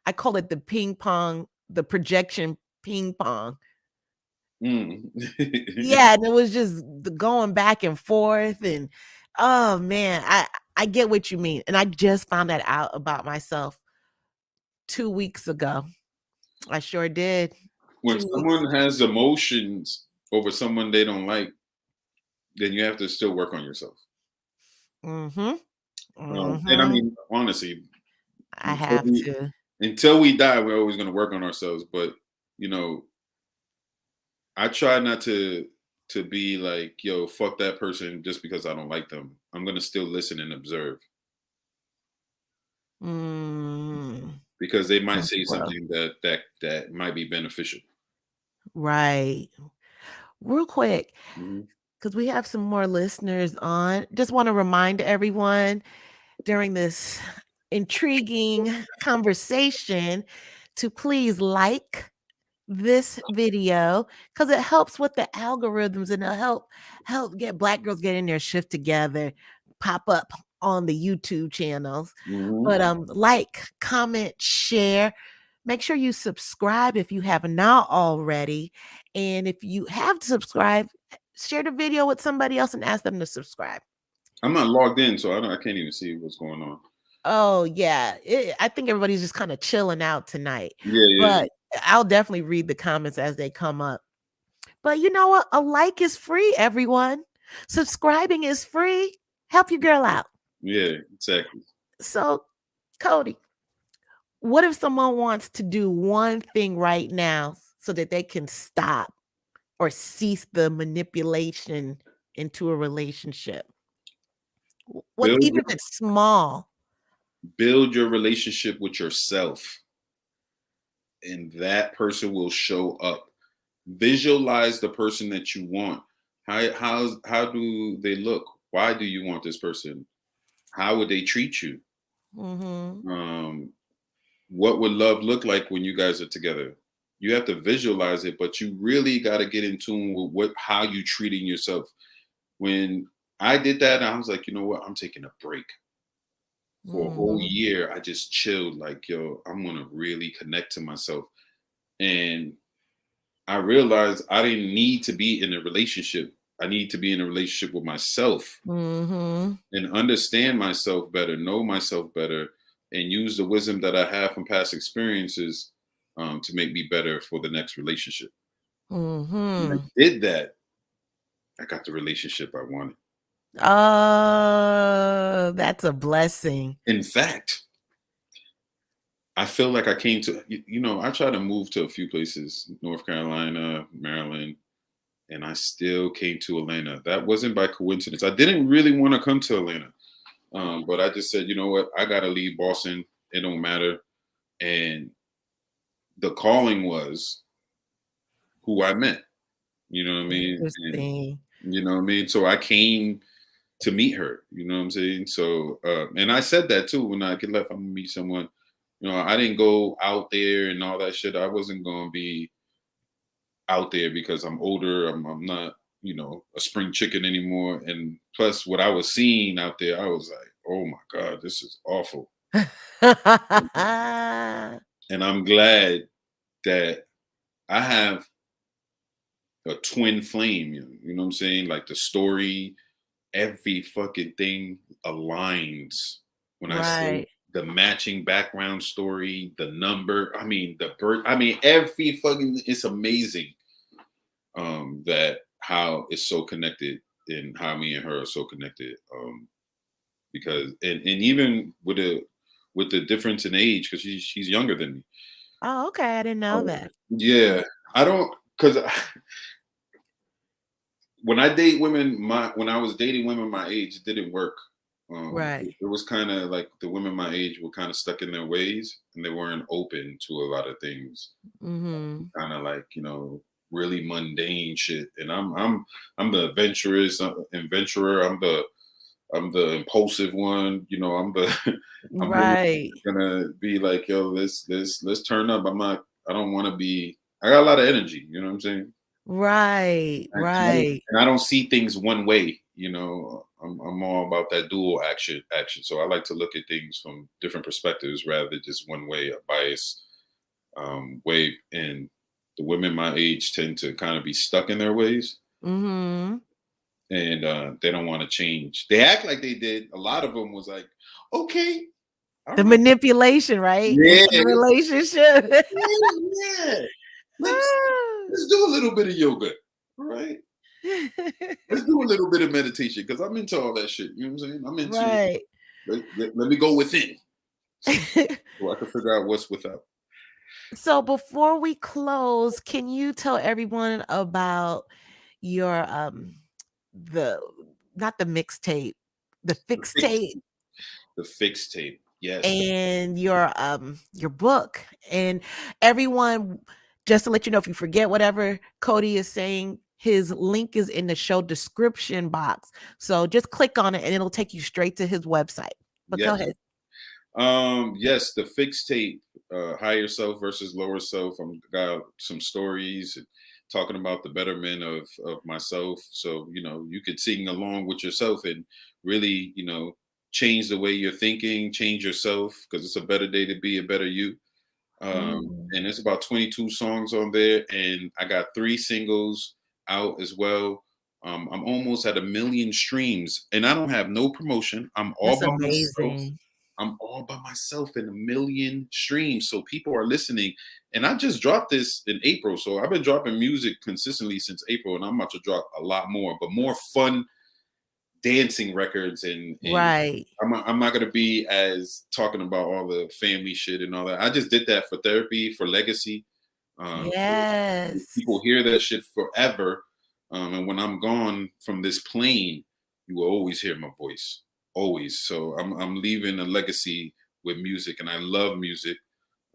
[SPEAKER 2] I call it the ping pong, the projection ping pong.
[SPEAKER 3] Mm.
[SPEAKER 2] Yeah. And it was just going back and forth. And oh man, I get what you mean. And I just found that out about myself 2 weeks ago. I sure did.
[SPEAKER 3] When
[SPEAKER 2] 2 weeks
[SPEAKER 3] someone has emotions over someone they don't like, then you have to still work on yourself.
[SPEAKER 2] Mhm,
[SPEAKER 3] And I
[SPEAKER 2] mhm.
[SPEAKER 3] mean, honestly,
[SPEAKER 2] I
[SPEAKER 3] until
[SPEAKER 2] have
[SPEAKER 3] we
[SPEAKER 2] to.
[SPEAKER 3] until we die, we're always going to work on ourselves. But you know, I try not to be like, yo, fuck that person just because I don't like them. I'm going to still listen and observe
[SPEAKER 2] Mm,
[SPEAKER 3] because they might
[SPEAKER 2] that's
[SPEAKER 3] say
[SPEAKER 2] rough.
[SPEAKER 3] something that might be beneficial.
[SPEAKER 2] Right. Real quick,
[SPEAKER 3] Mhm.
[SPEAKER 2] because we have some more listeners on, just wanna remind everyone during this intriguing conversation to please like this video because it helps with the algorithms and it'll help get Black girls getting their shift together pop up on the YouTube channels.
[SPEAKER 3] Mhm.
[SPEAKER 2] But like, comment, share. Make sure you subscribe if you have not already. And if you have subscribed, share the video with somebody else and ask them to subscribe.
[SPEAKER 3] I'm not logged in, so I can't even see what's going on.
[SPEAKER 2] Oh yeah, I think everybody's just kind of chilling out tonight.
[SPEAKER 3] Yeah, yeah,
[SPEAKER 2] But I'll definitely read the comments as they come up. But you know what? A like is free, everyone. Subscribing is free. Help your girl out.
[SPEAKER 3] yeah, exactly.
[SPEAKER 2] So, Cody, what if someone wants to do one thing right now so that they can stop or cease the manipulation into a relationship? What,
[SPEAKER 3] Build
[SPEAKER 2] even if it's small?
[SPEAKER 3] Build your relationship with yourself, and that person will show up. Visualize the person that you want. How do they look? Why do you want this person? How would they treat you?
[SPEAKER 2] Mm-hmm.
[SPEAKER 3] What would love look like when you guys are together? You have to visualize it, but you really got to get in tune with how you treating yourself. When I did that, I was like, you know what? I'm taking a break. For a whole
[SPEAKER 2] Mm-hmm.
[SPEAKER 3] year, I just chilled. Like, yo, I'm gonna really connect to myself. And I realized I didn't need to be in a relationship. I need to be in a relationship with myself
[SPEAKER 2] Mm-hmm.
[SPEAKER 3] and understand myself better, know myself better, and use the wisdom that I have from past experiences to make me better for the next relationship. When I
[SPEAKER 2] Mm-hmm.
[SPEAKER 3] did that, I got the relationship I wanted.
[SPEAKER 2] Oh, that's a blessing.
[SPEAKER 3] In fact, I feel like I came to, I try to move to a few places, North Carolina, Maryland, and I still came to Atlanta. That wasn't by coincidence. I didn't really want to come to Atlanta, but I just said, you know what, I got to leave Boston. It don't matter. And the calling was who I met. You know what I mean? And
[SPEAKER 2] Interesting.
[SPEAKER 3] you know what I mean? So I came to meet her. You know what I'm saying? So and I said that too when I get left, I'm gonna meet someone. I didn't go out there and all that shit. I wasn't gonna be out there because I'm older. I'm not, a spring chicken anymore. And plus what I was seeing out there, I was like, oh my God, this is awful. And I'm glad that I have a twin flame, you know what I'm saying? Like the story, every fucking thing aligns when I say
[SPEAKER 2] Right.
[SPEAKER 3] the matching background story, the number, I mean, the birth, I mean, every fucking, it's amazing that how it's so connected and how me and her are so connected. Because, and even with the difference in age, because she's younger than me.
[SPEAKER 2] Oh, okay. I didn't know that.
[SPEAKER 3] Yeah, I don't, because when I date women, when I was dating women my age, it didn't work.
[SPEAKER 2] Right.
[SPEAKER 3] It was kind of like the women my age were kind of stuck in their ways, and they weren't open to a lot of things.
[SPEAKER 2] Mm-hmm.
[SPEAKER 3] Kind of like really mundane shit. And I'm the adventurous adventurer. I'm the impulsive one. I'm the I'm really
[SPEAKER 2] Right.
[SPEAKER 3] gonna be like, yo, let's turn up. I don't want to be. I got a lot of energy. You know what I'm saying?
[SPEAKER 2] Right. Right.
[SPEAKER 3] And I don't see things one way. I'm all about that dual action. So I like to look at things from different perspectives rather than just one way, a bias way. And the women my age tend to kind of be stuck in their ways,
[SPEAKER 2] Mm-hmm.
[SPEAKER 3] and they don't want to change. They act like they did. A lot of them was like, okay, all
[SPEAKER 2] The
[SPEAKER 3] right,
[SPEAKER 2] manipulation, right?
[SPEAKER 3] yeah,
[SPEAKER 2] Into the relationship.
[SPEAKER 3] yeah. Let's do a little bit of yoga. All right. Let's do a little bit of meditation because I'm into all that shit. You know what I'm saying? I'm into
[SPEAKER 2] Right.
[SPEAKER 3] let me go within so I can figure out what's without.
[SPEAKER 2] So before we close, can you tell everyone about your the not the mixtape, the
[SPEAKER 3] The
[SPEAKER 2] fixed
[SPEAKER 3] fixed,
[SPEAKER 2] tape
[SPEAKER 3] the fixed tape. Yes.
[SPEAKER 2] and your book and everyone, just to let you know, if you forget whatever Cody is saying, his link is in the show description box. So just click on it and it'll take you straight to his website. But go
[SPEAKER 3] Yes.
[SPEAKER 2] ahead.
[SPEAKER 3] Yes, the fixed tape, higher self versus lower self. I'm got some stories and talking about the betterment of myself. So, you could sing along with yourself and really, change the way you're thinking, change yourself, because it's a better day to be a better you.
[SPEAKER 2] Mm.
[SPEAKER 3] And it's about 22 songs on there, and I got 3 singles out as well. I'm almost at 1 million streams, and I don't have no promotion. I'm all
[SPEAKER 2] That's
[SPEAKER 3] by myself.
[SPEAKER 2] amazing.
[SPEAKER 3] I'm all by myself in 1 million streams. So people are listening. And I just dropped this in April. So I've been dropping music consistently since April. And I'm about to drop a lot more, but more fun dancing records. And
[SPEAKER 2] Right.
[SPEAKER 3] I'm not going to be as talking about all the family shit and all that. I just did that for therapy, for legacy. So people
[SPEAKER 2] Yes.
[SPEAKER 3] hear that shit forever. And when I'm gone from this plane, you will always hear my voice. Always. So I'm leaving a legacy with music, and I love music.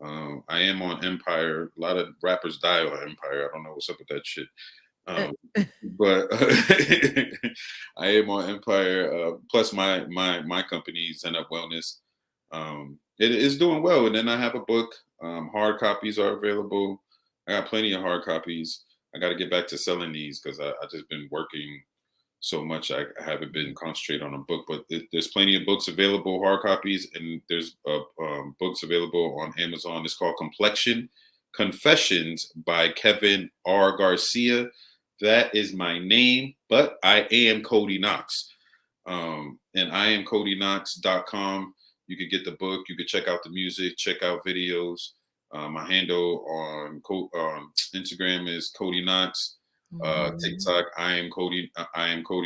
[SPEAKER 3] I am on Empire. A lot of rappers die on Empire. I don't know what's up with that shit.
[SPEAKER 2] Uh,
[SPEAKER 3] But I am on Empire. Plus, my company, Zen Up Wellness, it is doing well. And then I have a book. Hard copies are available. I got plenty of hard copies. I got to get back to selling these because I just been working so much. I haven't been concentrated on a book, but there's plenty of books available, hard copies, and there's books available on Amazon. It's called Complexion Confessions by Kevin R. Garcia. That is my name, but I am Kode Knox. And IamKodeKnox.com. You could get the book. You could check out the music, check out videos. My handle on Instagram is Kode Knox. TikTok, I am Kode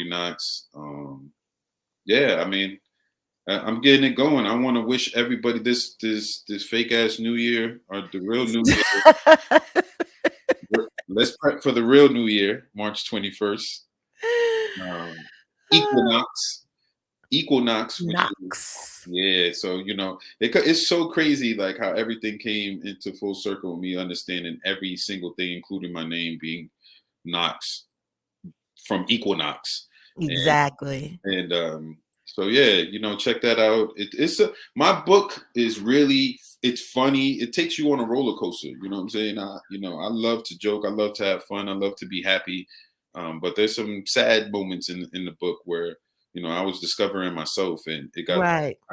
[SPEAKER 3] Knox. Yeah, I mean, I'm getting it going. I want to wish everybody this fake ass New Year or the real New Year. Let's prep for the real New Year, March 21st. Equinox, which is, yeah. So it's so crazy, like how everything came into full circle. Me understanding every single thing, including my name being Knox from Equinox.
[SPEAKER 2] Exactly.
[SPEAKER 3] And so yeah, check that out. My book is really, it's funny. It takes you on a roller coaster. You know what I'm saying? I love to joke. I love to have fun. I love to be happy. But there's some sad moments in the book where I was discovering myself, and I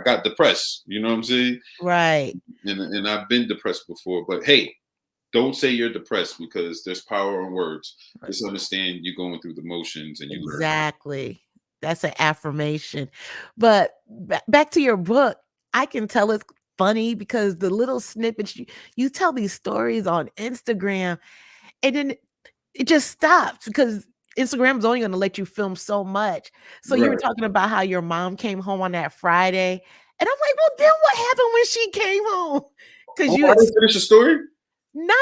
[SPEAKER 3] got depressed. You know what I'm saying?
[SPEAKER 2] Right.
[SPEAKER 3] And I've been depressed before, but hey, don't say you're depressed because there's power in words. Just understand you're going through the motions and you learn.
[SPEAKER 2] Exactly. That's an affirmation. But back to your book, I can tell it's funny because the little snippets you tell these stories on Instagram, and then it just stops because Instagram's only going to let you film so much. So you were talking about how your mom came home on that Friday, and I'm like, well, then what happened when she came home? Because
[SPEAKER 3] I didn't finish the story.
[SPEAKER 2] No,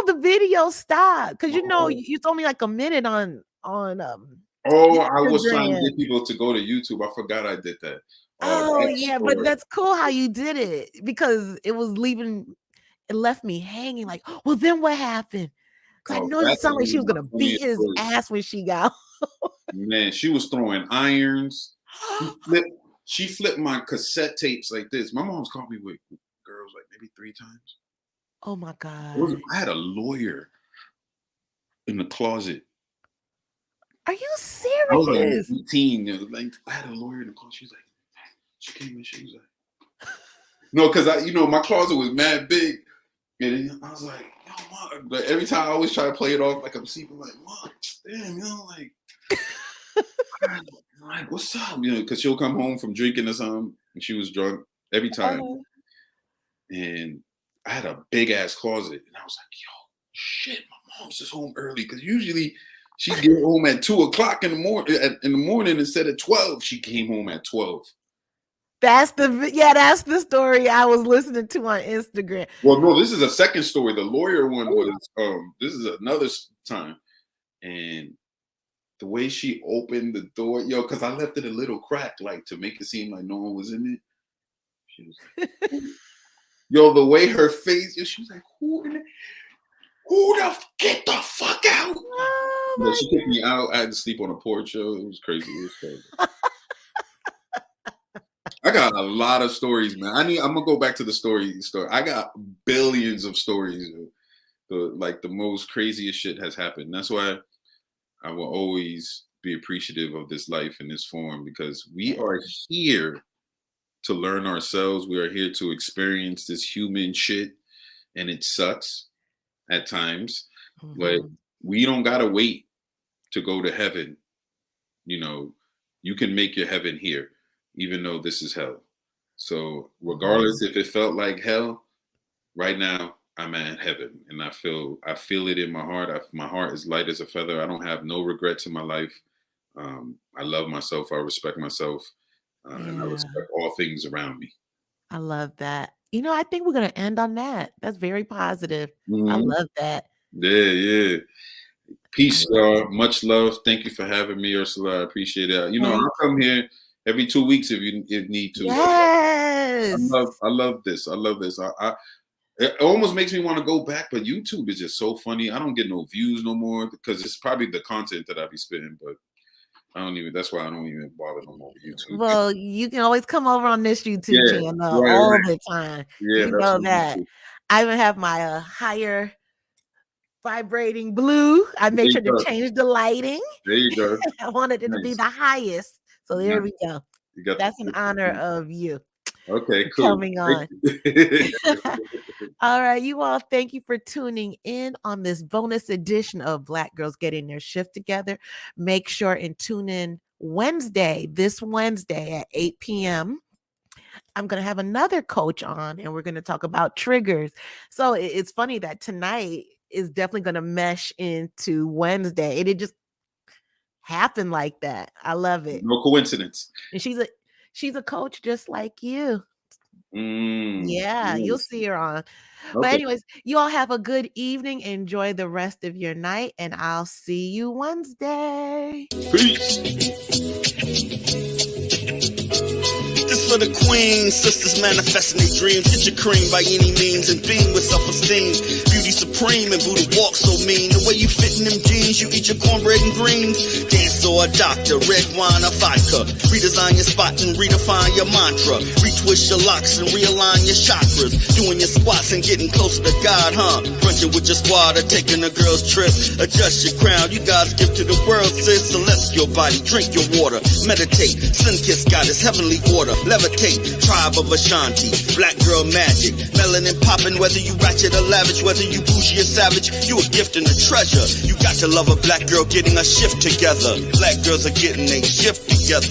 [SPEAKER 2] the video stopped because you told me like a minute on.
[SPEAKER 3] I was trying to get people to go to YouTube. I forgot I did that.
[SPEAKER 2] Yeah, but that's cool how you did it because it left me hanging like, well, then what happened? Because I know it sounded like she was gonna beat his ass when she got home.
[SPEAKER 3] Man, she was throwing irons. She flipped my cassette tapes like this. My mom's caught me with girls like maybe 3 times.
[SPEAKER 2] Oh my God.
[SPEAKER 3] I had a lawyer in the closet.
[SPEAKER 2] Are you serious?
[SPEAKER 3] I was like 18. I had a lawyer in the closet. She was like, she came in, she was like, no, because my closet was mad big. And I was like, yo, Mom. But every time I always try to play it off like I'm sleeping, like, Mom, damn, like, what's up? Because she'll come home from drinking or something, and she was drunk every time. And I had a big ass closet, and I was like, yo, shit, my mom's just home early because usually she'd get home at 2:00 in the morning instead of 12. She came home at 12.
[SPEAKER 2] That's the story I was listening to on Instagram.
[SPEAKER 3] Well, no, this is a second story. The lawyer one was this is another time, and the way she opened the door, because I left it a little crack, like to make it seem like no one was in it. She was like, the way her face, she was like, get the fuck out. Oh, she kicked me out. I had to sleep on a porch. It was crazy. I got a lot of stories, man. I'm gonna go back to the story. I got billions of stories. The most craziest shit has happened. That's why I will always be appreciative of this life in this form, because we are here to learn ourselves. We are here to experience this human shit, and it sucks at times, but we don't gotta wait to go to heaven. You can make your heaven here, even though this is hell. So regardless if it felt like hell, right now I'm at heaven, and I feel it in my heart. My heart is light as a feather. I don't have no regrets in my life. I love myself. I respect myself, and I respect all things around me.
[SPEAKER 2] I love that. I think we're going to end on that. That's very positive. I love that.
[SPEAKER 3] Yeah. Peace, y'all. Much love. Thank you for having me, Ursula. I appreciate it. I'll come here every 2 weeks if you need to.
[SPEAKER 2] Yes.
[SPEAKER 3] I love this. It almost makes me want to go back, but YouTube is just so funny. I don't get no views no more because it's probably the content that I be spitting, but that's why I don't even bother no more with YouTube.
[SPEAKER 2] Well, you can always come over on this YouTube channel all the time.
[SPEAKER 3] Yeah,
[SPEAKER 2] you know that. I even have my higher vibrating blue. I make sure to change the lighting.
[SPEAKER 3] There you go.
[SPEAKER 2] I wanted it to be the highest. So there we go. That's an honor of you.
[SPEAKER 3] Okay, cool.
[SPEAKER 2] Coming on. All right, you all, thank you for tuning in on this bonus edition of Black Girls Getting Their Shift Together. Make sure and tune in this Wednesday at 8 p.m. I'm going to have another coach on, and we're going to talk about triggers. So it's funny that tonight is definitely going to mesh into Wednesday. It just happened like that. I love it.
[SPEAKER 3] No coincidence.
[SPEAKER 2] And she's a coach just like you. Yeah, you'll see her on. Okay. But anyways, you all have a good evening. Enjoy the rest of your night, and I'll see you Wednesday.
[SPEAKER 3] Peace.
[SPEAKER 1] This for the queens, sisters manifesting their dreams. Get your cream by any means and beam with self-esteem. Beauty supreme and Buddha walk so mean. The way you fit in them jeans, you eat your cornbread and greens. Dance or a doctor, red wine or vodka. Redesign your spot and redefine your mantra. Retwist your locks and realign your chakras. Doing your squats and getting closer to God, huh? Brunching with your squad or taking a girl's trip. Adjust your crown, you God's gift to the world, sis. Celestial body, drink your water. Meditate, sun-kissed goddess, heavenly order. Levitate, tribe of Ashanti. Black girl magic, melanin popping. Whether you ratchet or lavish, whether you bougie or savage, you a gift and a treasure. You got to love a black girl getting a shift together. Black girls are getting a shift together.